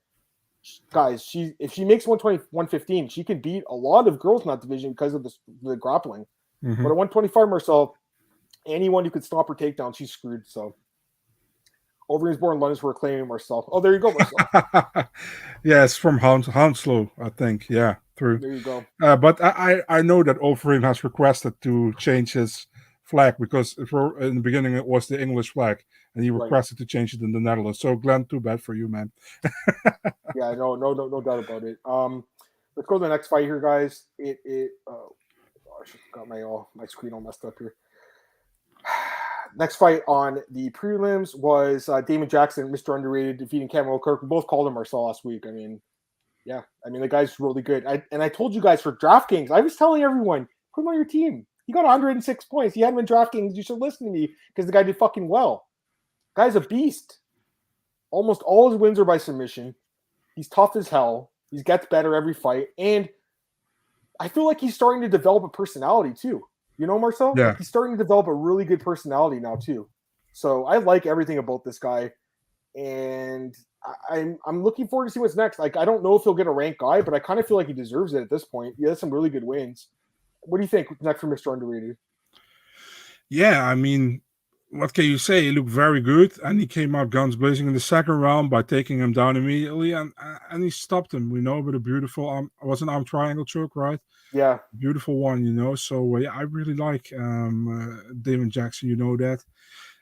guys, if she makes 115, she can beat a lot of girls in that division because of the grappling. But at 125, Marcel, anyone who could stop her takedown, she's screwed. So, Overeem's-born London's were claiming Marcel. Oh, there you go, Marcel. Yes, from Hounslow, I think. Yeah, through. There you go. But I know that Overeem has requested to change his flag because in the beginning it was the English flag, and he requested to change it in the Netherlands. So, Glenn, too bad for you, man. Yeah, no doubt about it. Let's go to the next fight here, guys. Oh gosh, got my screen all messed up here. Next fight on the prelims was Damon Jackson, Mr. Underrated, defeating Cameron O'Kirk. We both called him Marcel last week. I mean, yeah. I mean, the guy's really good. I told you guys for DraftKings, I was telling everyone, put him on your team. He got 106 points. He had him in DraftKings. You should listen to me because the guy did fucking well. Guy's a beast. Almost all his wins are by submission. He's tough as hell. He gets better every fight. And I feel like he's starting to develop a personality too. Marcel? Yeah. He's starting to develop a really good personality now too. So I like everything about this guy. And I'm looking forward to see what's next. Like, I don't know if he'll get a ranked guy, but I kind of feel like he deserves it at this point. He has some really good wins. What do you think next for Mr. Underrated? Yeah, I mean, what can you say? He looked very good, and he came out guns blazing in the second round by taking him down immediately, and he stopped him, with a beautiful was an arm triangle choke, right? Yeah. Beautiful one, So, yeah, I really like Damon Jackson, that.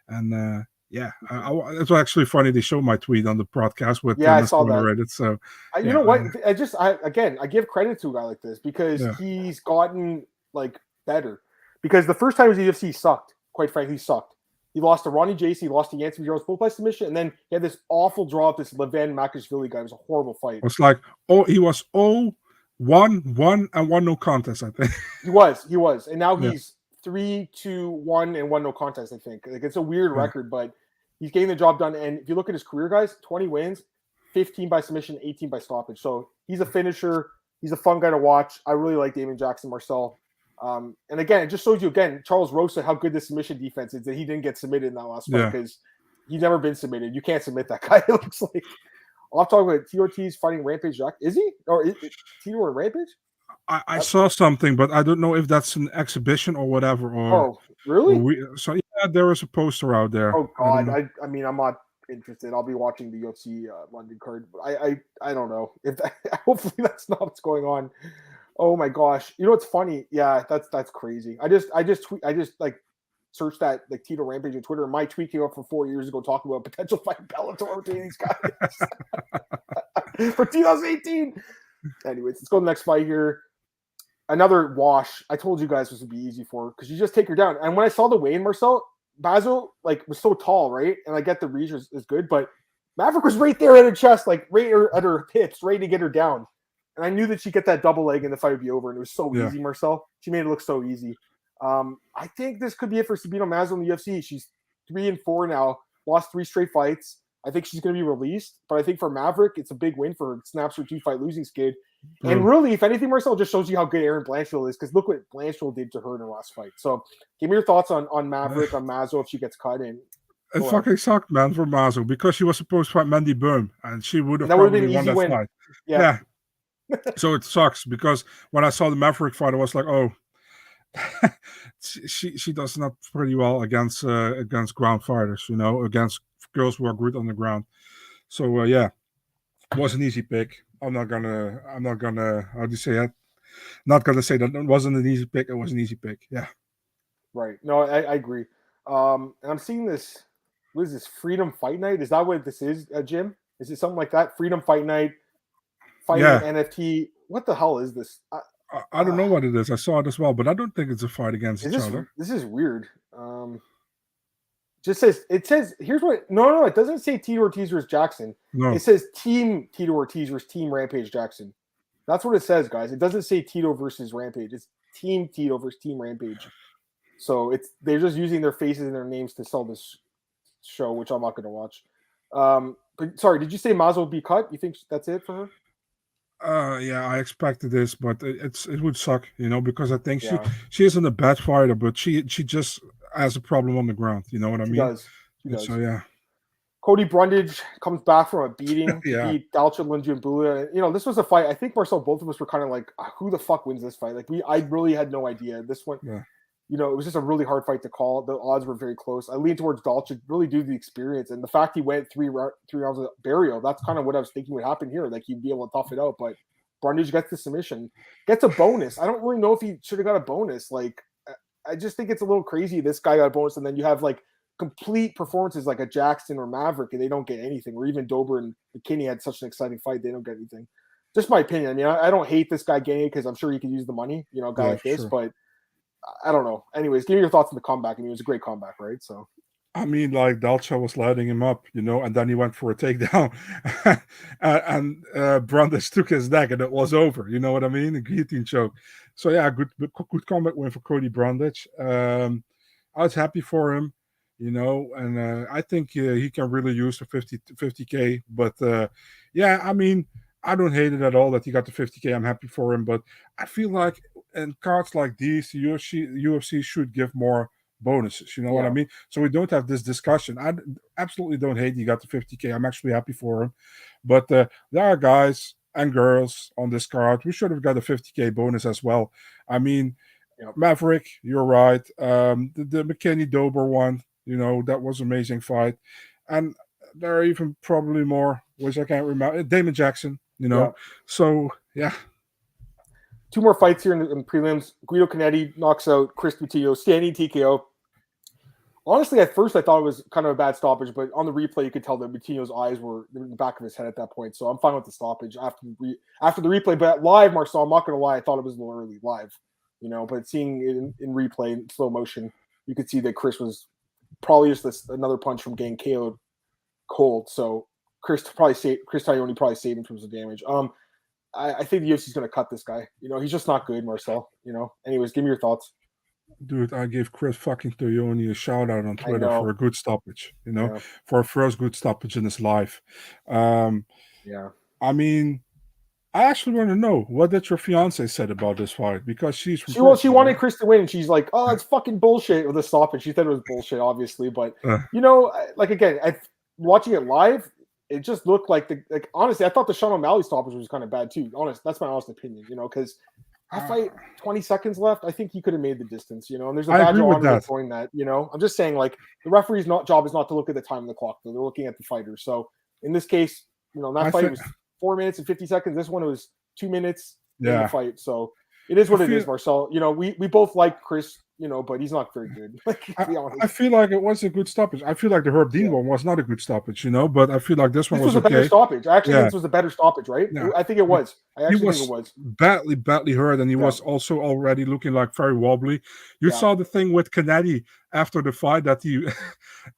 And, yeah, it's actually funny they showed my tweet on the broadcast with I saw that. Reddit, so you know what? I give credit to a guy like this because he's gotten like better. Because the first time he was in the UFC, he sucked. Quite frankly, he sucked. He lost to Ronnie Jace, he lost to Yancy Jones, both by submission, and then he had this awful draw of this Levan Makashvili guy. It was a horrible fight. It was like, he was 1 and 1 no contest, I think. He was, and now he's 3-1 and 1 no contest. I think like it's a weird record, but he's getting the job done. And if you look at his career, guys, 20 wins, 15 by submission, 18 by stoppage. So he's a finisher. He's a fun guy to watch. I really like Damon Jackson, Marcel. And again, it just shows you again, Charles roasted how good the submission defense is that he didn't get submitted in that last fight because he's never been submitted. You can't submit that guy. It looks like. I'll talk about T. Ortiz fighting Rampage Jack. Is he? Or is it Tito or Rampage? I saw something, but I don't know if that's an exhibition or whatever. Oh, really? So yeah, there is a poster out there. Oh God, I mean, I'm not interested. I'll be watching the UFC London card. But I don't know if that, hopefully that's not what's going on. Oh my gosh, you know what's funny? Yeah, that's crazy. I just like searched that like Tito Rampage on Twitter. And my tweet came up from 4 years ago talking about potential fight Bellator between these guys for 2018. Anyways, let's go to the next fight here. Another wash. I told you guys this would be easy for her because you just take her down. And when I saw the weigh-in, Marcel, Basil like was so tall, right? And I get the reach is good, but Maverick was right there at her chest, like right at her hips, ready to get her down. And I knew that she'd get that double leg and the fight would be over. And it was so easy, Marcel. She made it look so easy. I think this could be it for Sabino Mazo in the UFC. She's 3-4 now, lost 3 straight fights. I think she's going to be released. But I think for Maverick, it's a big win for her. It snaps her 2-fight losing skid. And really, if anything, Marcel, just shows you how good Aaron Blanchfield is because look what Blanchfield did to her in her last fight. So give me your thoughts on Maverick, on Mazo if she gets cut in. It fucking sucked, man, for Mazo because she was supposed to fight Mandy Boom and she would have probably won that win. fight. Yeah. So it sucks because when I saw the Maverick fight, I was like, oh, she does not pretty well against ground fighters, you know, against girls who are good on the ground. So it was an easy pick. I'm not gonna how do you say that? Not gonna say that it wasn't an easy pick. It was an easy pick. Yeah. Right. No, I agree. And I'm seeing this. What is this? Freedom Fight Night? Is that what this is, Jim? Is it something like that? Freedom Fight Night, fighting NFT. What the hell is this? I don't know what it is. I saw it as well, but I don't think it's a fight against each other. This is weird. It says here's what no it doesn't say Tito Ortiz versus Jackson. No. It says Team Tito Ortiz versus Team Rampage Jackson. That's what it says, guys. It doesn't say Tito versus Rampage. It's Team Tito versus Team Rampage. So they're just using their faces and their names to sell this show, which I'm not going to watch. But sorry, did you say Mazo will be cut? You think that's it for her? Yeah, I expected this, but it would suck, you know, because I think she isn't a bad fighter, but she just has a problem on the ground. You know what I mean? She does. So yeah. Cody Brundage comes back from a beating. Beat Dalcha Lungiambula. You know, this was a fight. I think Marcel, both of us were kind of like, who the fuck wins this fight? Like I really had no idea. This one, you know, it was just a really hard fight to call. The odds were very close. I leaned towards Dalcha really due to the experience and the fact he went three rounds of burial. That's kind of what I was thinking would happen here. Like he'd be able to tough it out, but Brundage gets the submission, gets a bonus. I don't really know if he should have got a bonus. Like, I just think it's a little crazy. This guy got a bonus, and then you have like complete performances like a Jackson or Maverick, and they don't get anything. Or even Dober and McKinney had such an exciting fight, they don't get anything. Just my opinion. I mean, I don't hate this guy getting it because I'm sure he could use the money, you know, a guy like this. But I don't know. Anyways, give me your thoughts on the comeback. I mean, it was a great comeback, right? So. I mean, like Dalcha was lighting him up, you know, and then he went for a takedown, and Brundage took his neck, and it was over. You know what I mean? A guillotine choke. So yeah, good comeback win for Cody Brundage. I was happy for him, you know, and I think he can really use the 50K. But yeah, I mean, I don't hate it at all that he got the 50K. I'm happy for him, but I feel like in cards like these, the UFC should give more bonuses, you know what I mean? So we don't have this discussion. I absolutely don't hate he got the 50K. I'm actually happy for him. But there are guys and girls on this card who should have got a 50K bonus as well. I mean, Maverick, you're right. The McKinney Dober one, you know, that was an amazing fight. And there are even probably more, which I can't remember. Damon Jackson, you know. So, yeah. 2 more fights here in prelims. Guido Connetti knocks out Chris Mutillo, standing TKO. Honestly, at first I thought it was kind of a bad stoppage, but on the replay you could tell that Mutillo's eyes were in the back of his head at that point. So I'm fine with the stoppage after the replay. But live, Marcel, I'm not going to lie, I thought it was a little early live, you know. But seeing it in replay in slow motion, you could see that Chris was probably just another punch from getting KO'd cold. So Chris Taioni probably saved him in terms of damage. I think the UFC is going to cut this guy. You know, he's just not good, Marcel. You know. Anyways, give me your thoughts. Dude, I gave Chris fucking Toyoni a shout out on Twitter for a good stoppage, for a first good stoppage in his life. Yeah. I mean, I actually want to know, what did your fiance said about this fight? Because she's from she wanted Chris to win, and she's like, "Oh, it's fucking bullshit with the stoppage." She said it was bullshit, obviously, but like again, watching it live, it just looked like honestly, I thought the Sean O'Malley stoppage was kind of bad too. That's my honest opinion, because that fight, 20 seconds left, I think he could have made the distance, and there's a badge of honor with doing that, I'm just saying, like, the referee's job is not to look at the time on the clock, though. They're looking at the fighter. So in this case, that fight was 4 minutes and 50 seconds. This one, it was 2 minutes in the fight. So it is what it is, Marcel. We both like Chris, but he's not very good. Like, to be honest. I feel like it was a good stoppage. I feel like the Herb Dean one was not a good stoppage, but I feel like this one was a better stoppage. I actually think this was a better stoppage, right? Yeah. I think it was. I actually think it was. Badly hurt, and he was also already looking like very wobbly. You saw the thing with Connetti after the fight that he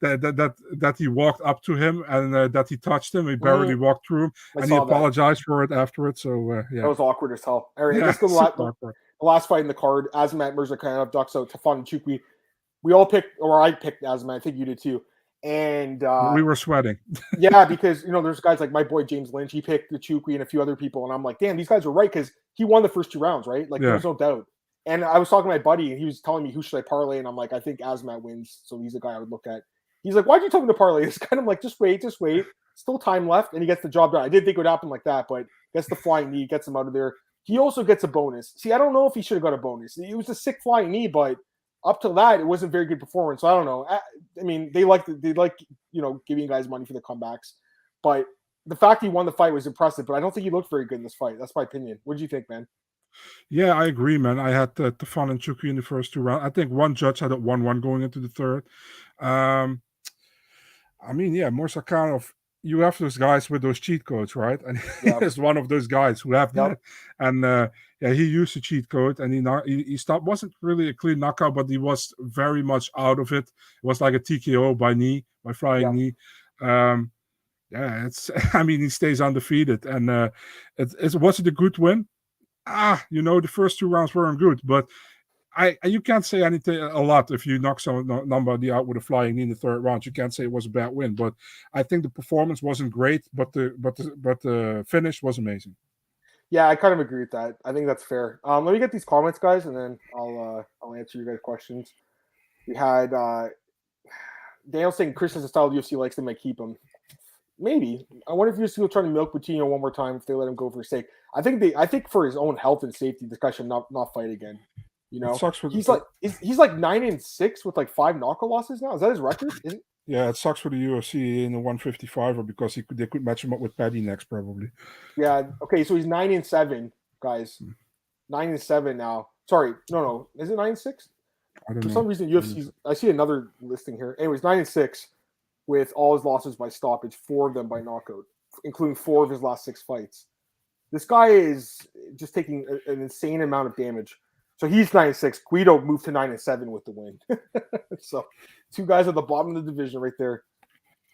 that he walked up to him and that he touched him. He barely walked through him, and he apologized for it afterwards. So that was awkward as hell. All right, let's go to the last fight in the card. Azamat Mirzakanov ducks out Tafon Nchukwi. We all picked, or I picked Azamat. I think you did too. And we were sweating. Yeah, because there's guys like my boy James Lynch. He picked Nchukwi and a few other people, and I'm like, damn, these guys were right because he won the first 2 rounds, right? Like there's no doubt. And I was talking to my buddy, and he was telling me who should I parlay, and I'm like, I think Azamat wins, so he's the guy I would look at. He's like, why'd you tell me to parlay this guy? I'm like, just wait. Still time left, and he gets the job done. I didn't think it would happen like that, but gets the flying knee, gets him out of there. He also gets a bonus. See, I don't know if he should have got a bonus. It was a sick flying knee, but up to that, it wasn't very good performance. So I don't know. I mean, they like giving guys money for the comebacks, but the fact he won the fight was impressive. But I don't think he looked very good in this fight. That's my opinion. What did you think, man? Yeah, I agree, man. I had Tafon and Nchukwi in the first 2 rounds. I think one judge had it 1-1 going into the third. I mean, Mirzakanov, you have those guys with those cheat codes, right? And he's one of those guys who have that. And he used a cheat code, and he stopped. Wasn't really a clean knockout, but he was very much out of it. It was like a TKO by flying knee. It's. I mean, he stays undefeated, and was it a good win? The first 2 rounds weren't good, but you can't say anything a lot if you knock somebody out with a flying knee in the third round. You can't say it was a bad win, but I think the performance wasn't great, but the finish was amazing. Yeah, I kind of agree with that. I think that's fair. Let me get these comments, guys, and then I'll answer you guys' questions. We had Daniel saying Chris has a style UFC likes them, might keep him. Maybe. I wonder if UFC will try to milk Mutillo one more time if they let him go for sake. I think for his own health and safety, this guy should not fight again. He's like 9-6 with like 5 knockout losses now. Is that his record? Yeah, it sucks for the UFC in the 155er because they could match him up with Paddy next probably. Yeah. Okay, so he's 9-7, guys. 9-7 now. Sorry, no. Is it 9-6? I don't know. For some reason, UFC. I see another listing here. Anyways, 9-6 with all his losses by stoppage, 4 of them by knockout, including 4 of his last 6 fights. This guy is just taking an insane amount of damage. So he's 9-6. Guido moved to 9-7 with the win. So 2 guys at the bottom of the division right there.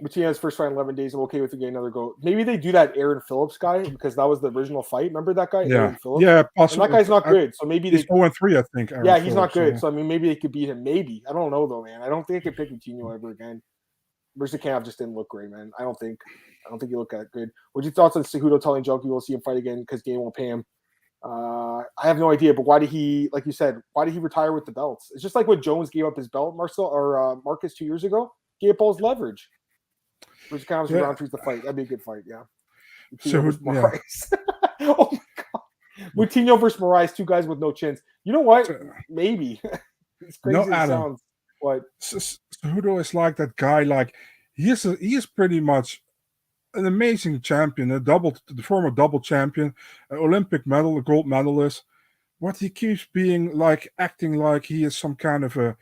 Mutillo's first fight in 11 days. I'm okay with getting another go. Maybe they do that Aaron Phillips guy because that was the original fight. Remember that guy? Yeah. Aaron Phillips? Yeah, possibly. And that guy's not good. So maybe he's 0-3, I think. Aaron Phillips, he's not good. Yeah. So I mean, maybe they could beat him. Maybe. I don't know though, man. I don't think I could pick Mutillo ever again. Mirzakanov just didn't look great, man. I don't think he looked that good. What's your thoughts on Cejudo telling Junkie we'll see him fight again because Game won't pay him? I have no idea, but why did he, like you said, why did he retire with the belts? It's just like when Jones gave up his belt, Marcus 2 years ago, gave up all his leverage. Mirzakanov was around to the fight. That'd be a good fight, yeah. Mutillo versus Moraes. Oh my god. Mutillo versus Moraes, 2 guys with no chins. You know what? Maybe. It's crazy as it sounds. What? Cejudo is like that guy, like he is pretty much an amazing champion, the former double champion, an Olympic medal, a gold medalist. But he keeps being like acting like he is some kind of a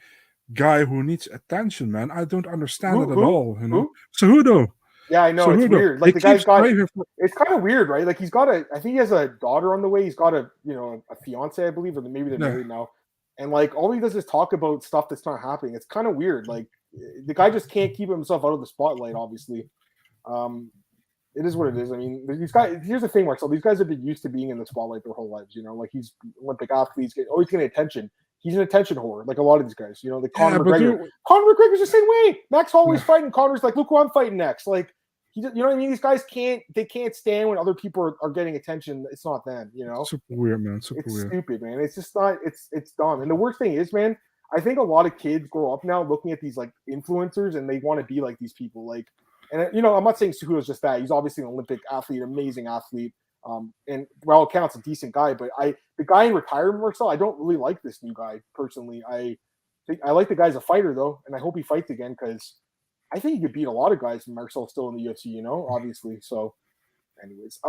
guy who needs attention, man. I don't understand it at all. Cejudo. Yeah, I know. Cejudo. It's weird. Like the guy's got. It's kind of weird, right? Like he's got I think he has a daughter on the way. He's got a fiance, I believe, or maybe they're married now. And like all he does is talk about stuff that's not happening. It's kind of weird. Like the guy just can't keep himself out of the spotlight. Obviously, it is what it is. I mean, these guys. Here's the thing, Marcel. These guys have been used to being in the spotlight their whole lives. Like he's Olympic athletes, always getting attention. he's an attention whore, like a lot of these guys. You know, the Conor but McGregor. Conor McGregor's the same way. Max Holloway's fighting. Conor's like, look who I'm fighting next. Like, you know what I mean? These guys can't stand when other people are getting attention. It's not them, you know? Super weird, man. It's stupid, man. It's just not, it's dumb. And the worst thing is, man, I think a lot of kids grow up now looking at these like influencers and they want to be like these people. Like, and you know, I'm not saying Cejudo's just that. He's obviously an Olympic athlete, amazing athlete. And well, it counts a decent guy, but the guy in retirement, Marcel, I don't really like this new guy personally. I like the guy as a fighter though, and I hope he fights again because I think he could beat a lot of guys. Marcel's still in the UFC, you know, obviously. So, anyways,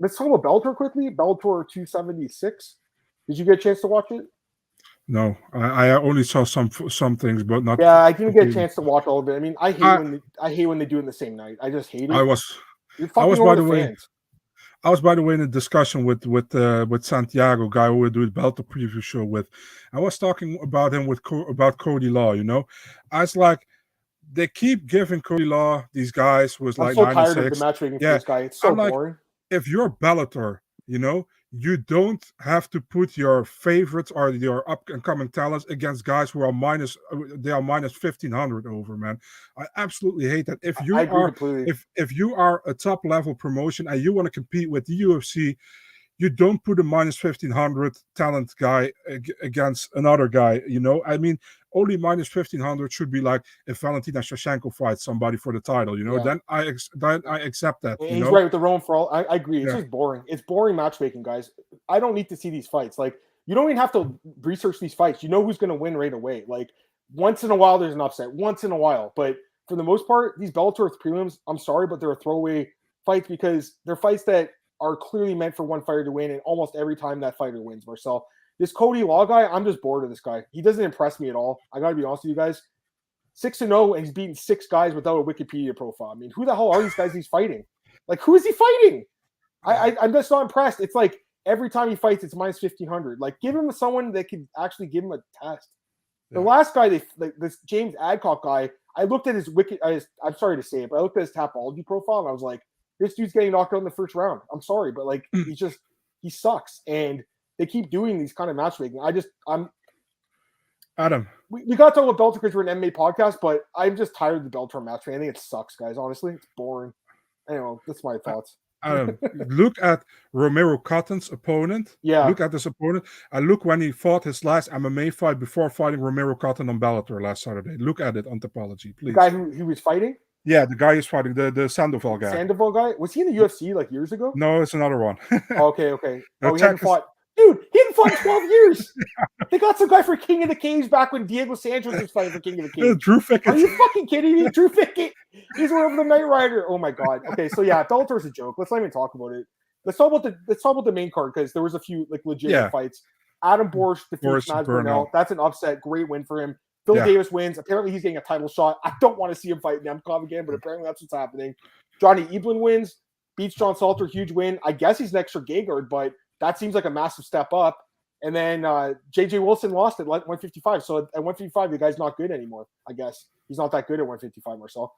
let's talk about Bellator quickly. Bellator 276. Did you get a chance to watch it? No, I only saw some things, but not. Yeah, I didn't get a chance to watch all of it. I mean, I hate when they do it in the same night. I just hate it. I was by the way in a discussion with Santiago, guy who we do the Bellator preview show with. I was talking about him about Cody Law. You know, I was like, they keep giving Cody Law these guys who was like 96. I'm so tired of the matchmaking for this guy. It's so boring. If you're Bellator, you know, you don't have to put your favorites or your up and coming talents against guys who are minus 1,500 over, man. I absolutely hate that. If you are a top level promotion and you want to compete with the UFC, you don't put a minus 1,500 talent guy against another guy. You know, I mean, only minus 1,500 should be like if Valentina Shevchenko fights somebody for the title. You know, then I accept that. He's right with the Rome for all. I agree. It's just boring. It's boring matchmaking, guys. I don't need to see these fights. Like, you don't even have to research these fights. You know who's going to win right away. Like, once in a while, there's an upset. Once in a while, but for the most part, these Bellator prelims, I'm sorry, but they're a throwaway fights because they're fights that are clearly meant for one fighter to win, and almost every time that fighter wins, Marcel. This Cody Law guy, I'm just bored of this guy. He doesn't impress me at all. I got to be honest with you guys. 6-0, and he's beaten 6 guys without a Wikipedia profile. I mean, who the hell are these guys he's fighting? Like, who is he fighting? I'm just not impressed. It's like every time he fights, it's minus 1,500. Like, give him someone that can actually give him a test. The last guy, this James Adcock guy, I looked at his I'm sorry to say it, but I looked at his Tapology profile, and I was like, this dude's getting knocked out in the first round. I'm sorry, but like he sucks. And they keep doing these kind of matchmaking. Adam. We got to talk about Bellator because we're an MMA podcast, but I'm just tired of the Bellator matchmaking. I think it sucks, guys. Honestly, it's boring. Anyway, that's my thoughts. Look at Romero Cotton's opponent. Yeah. Look at this opponent. And look when he fought his last MMA fight before fighting Romero Cotton on Bellator last Saturday. Look at it on Topology, please. The guy who he was fighting? Yeah, the guy is fighting, the Sandoval guy. Sandoval guy? Was he in the UFC like years ago? No, it's another one. Okay. Oh, he hadn't fought. Dude, he hadn't fought in 12 years. They got some guy for King of the Cage back when Diego Sanchez was fighting for King of the Cage. Drew Fickett. Are you fucking kidding me? Drew Fickett. He's one of the Knight Rider. Oh my god. Okay, so yeah, Bellator's a joke. Let's not even talk about it. Let's talk about the main card because there was a few like legitimate fights. Adam Borsch defeats Mads Burnell. That's an upset. Great win for him. Phil Davis wins. Apparently, he's getting a title shot. I don't want to see him fight Nemkov again, but apparently that's what's happening. Johnny Eblin wins. Beats John Salter. Huge win. I guess he's next for Gegard, but that seems like a massive step up. And then J.J. Wilson lost at 155. So at 155, the guy's not good anymore, I guess. He's not that good at 155, Marcel.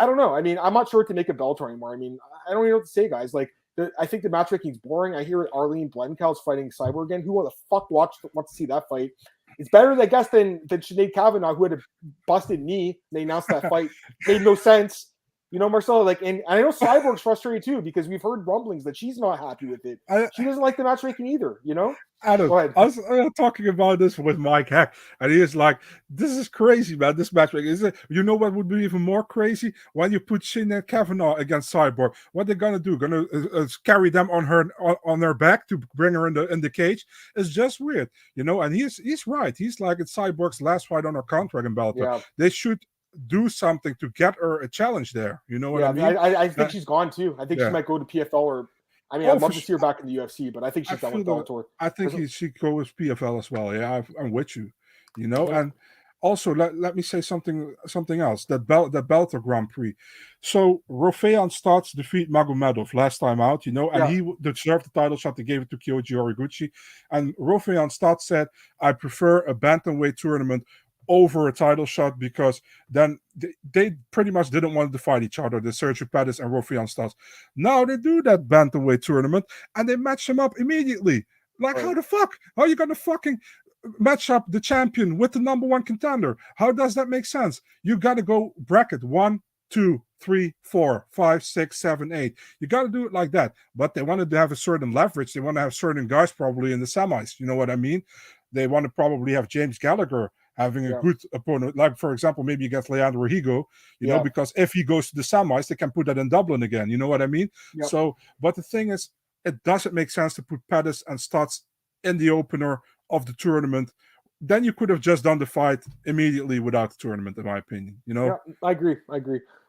I don't know. I mean, I'm not sure what to make of Bellator anymore. I mean, I don't even know what to say, guys. Like, I think the matchmaking's boring. I hear Arlene Blenkow's fighting Cyborg again. Who the fuck wants to see that fight? It's better, I guess, than Sinead Kavanaugh, who had a busted knee. They announced that fight. Made no sense. You know, Marcel, like, and I know Cyborg's frustrated too because we've heard rumblings that she's not happy with it. She doesn't like the matchmaking either, you know? Adam, I was talking about this with Mike Heck, and he is like, this is crazy, man, this matchmaking. You know what would be even more crazy? When you put Sinead Kavanaugh against Cyborg, what they're going to do? Going to carry them on their back to bring her in the cage? It's just weird, you know? And he's right. He's like, it's Cyborg's last fight on her contract in Bellator. Yeah. They should do something to get her a challenge there. You know what I mean? I think she's gone too. I think she might go to PFL or. I mean, I'd love to see her back in the UFC, but I think she's done with Bellator. I think she goes PFL as well. Yeah, I'm with you. You know, and also let me say something else. That Bellator Grand Prix. So Rofeyan starts defeat Magomedov last time out. You know, and he deserved the title shot. They gave it to Kyoji Horiguchi, and Rofeyan starts said, "I prefer a bantamweight tournament over a title shot because then they pretty much didn't want to fight each other, the Sergio Pettis and Rofeyan Stars. Now they do that bantamweight tournament and they match them up immediately. Like, how the fuck? How are you going to fucking match up the champion with the number one contender. How does that make sense? You got to go bracket 1, 2, 3, 4, 5, 6, 7, 8. You got to do it like that. But they wanted to have a certain leverage. They want to have certain guys probably in the semis. You know what I mean? They want to probably have James Gallagher having a good opponent. Like, for example, maybe against Leandro Higo, you know, because if he goes to the semis, they can put that in Dublin again. You know what I mean? So, but the thing is, it doesn't make sense to put Pettis and Stutz in the opener of the tournament. Then you could have just done the fight immediately without the tournament, in my opinion. You know? Yeah, I agree.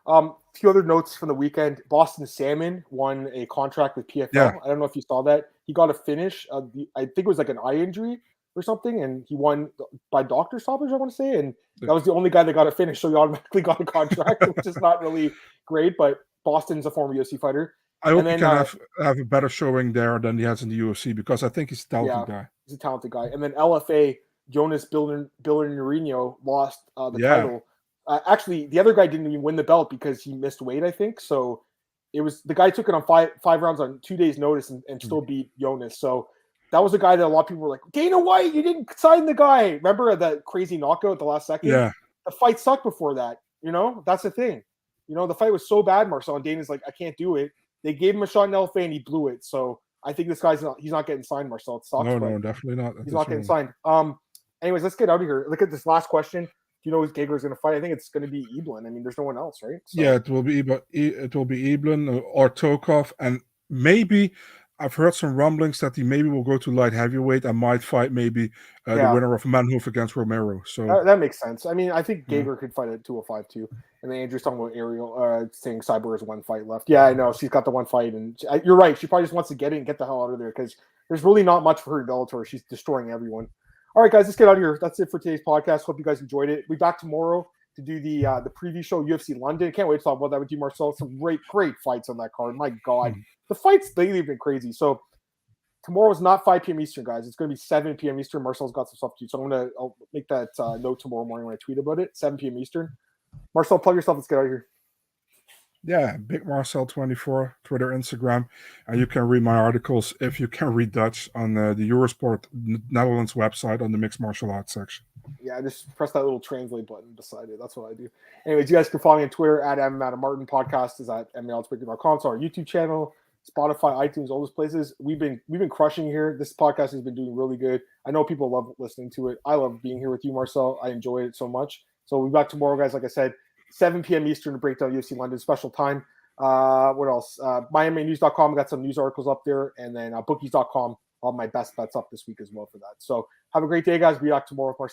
A few other notes from the weekend. Boston Salmon won a contract with PFL. Yeah. I don't know if you saw that. He got a finish. I think it was like an eye injury or something, and he won by doctor stoppage, I want to say. And that was the only guy that got a finish, so he automatically got a contract, which is not really great. But Boston's a former UFC fighter. I hope he can have a better showing there than he has in the UFC, because I think he's a talented guy. He's a talented guy. And then LFA, Jonas Billerino lost the title. Actually, the other guy didn't even win the belt because he missed weight, I think. So it was the guy took it on five rounds on 2 days' notice and still beat Jonas. So that was a guy that a lot of people were like, Dana White, you didn't sign the guy. Remember that crazy knockout at the last second? Yeah. The fight sucked before that. You know, that's the thing. You know, the fight was so bad, Marcel, and Dana's like, I can't do it. They gave him a shot in LFA and he blew it. So I think this guy's he's not getting signed, Marcel. It sucks. No, definitely not. He's not getting signed. Anyways, let's get out of here. Look at this last question. Do you know who Gager's going to fight? I think it's going to be Eblin. I mean, there's no one else, right? So. Yeah, it will be Eblin or Tokov, and maybe I've heard some rumblings that he maybe will go to light heavyweight and might fight maybe the winner of Manhoef against Romero. So that makes sense. I mean, I think Gager could fight at 205 too. And then Andrew's talking about Ariel saying Cyber has one fight left. Yeah, I know. She's got the one fight. And you're right. She probably just wants to get it and get the hell out of there because there's really not much for her in Bellator. She's destroying everyone. All right, guys, let's get out of here. That's it for today's podcast. Hope you guys enjoyed it. We'll be back tomorrow to do the preview show, UFC London. Can't wait to talk about that with you, Marcel. Some great fights on that card. My God. The fights lately have been crazy. So tomorrow is not 5 p.m. Eastern, guys. It's going to be 7 p.m. Eastern. Marcel's got some stuff to do. So I'll make that note tomorrow morning when I tweet about it. 7 p.m. Eastern. Marcel, plug yourself. Let's get out of here. Yeah, Big Marcel 24, Twitter, Instagram. And you can read my articles if you can read Dutch on the Eurosport Netherlands website on the mixed martial arts section. Yeah, just press that little translate button beside it. That's what I do. Anyways, you guys can follow me on Twitter at MMAOB Podcast is at MMAOB.com. So our YouTube channel, Spotify, iTunes, all those places. We've been crushing here. This podcast has been doing really good. I know people love listening to it. I love being here with you, Marcel. I enjoy it so much. So we'll be back tomorrow, guys. Like I said, 7 p.m. Eastern to break down UFC London special time. What else? MyMMAnews.com. I got some news articles up there. And then bookies.com. All my best bets up this week as well for that. So have a great day, guys. Be back tomorrow with Marcel.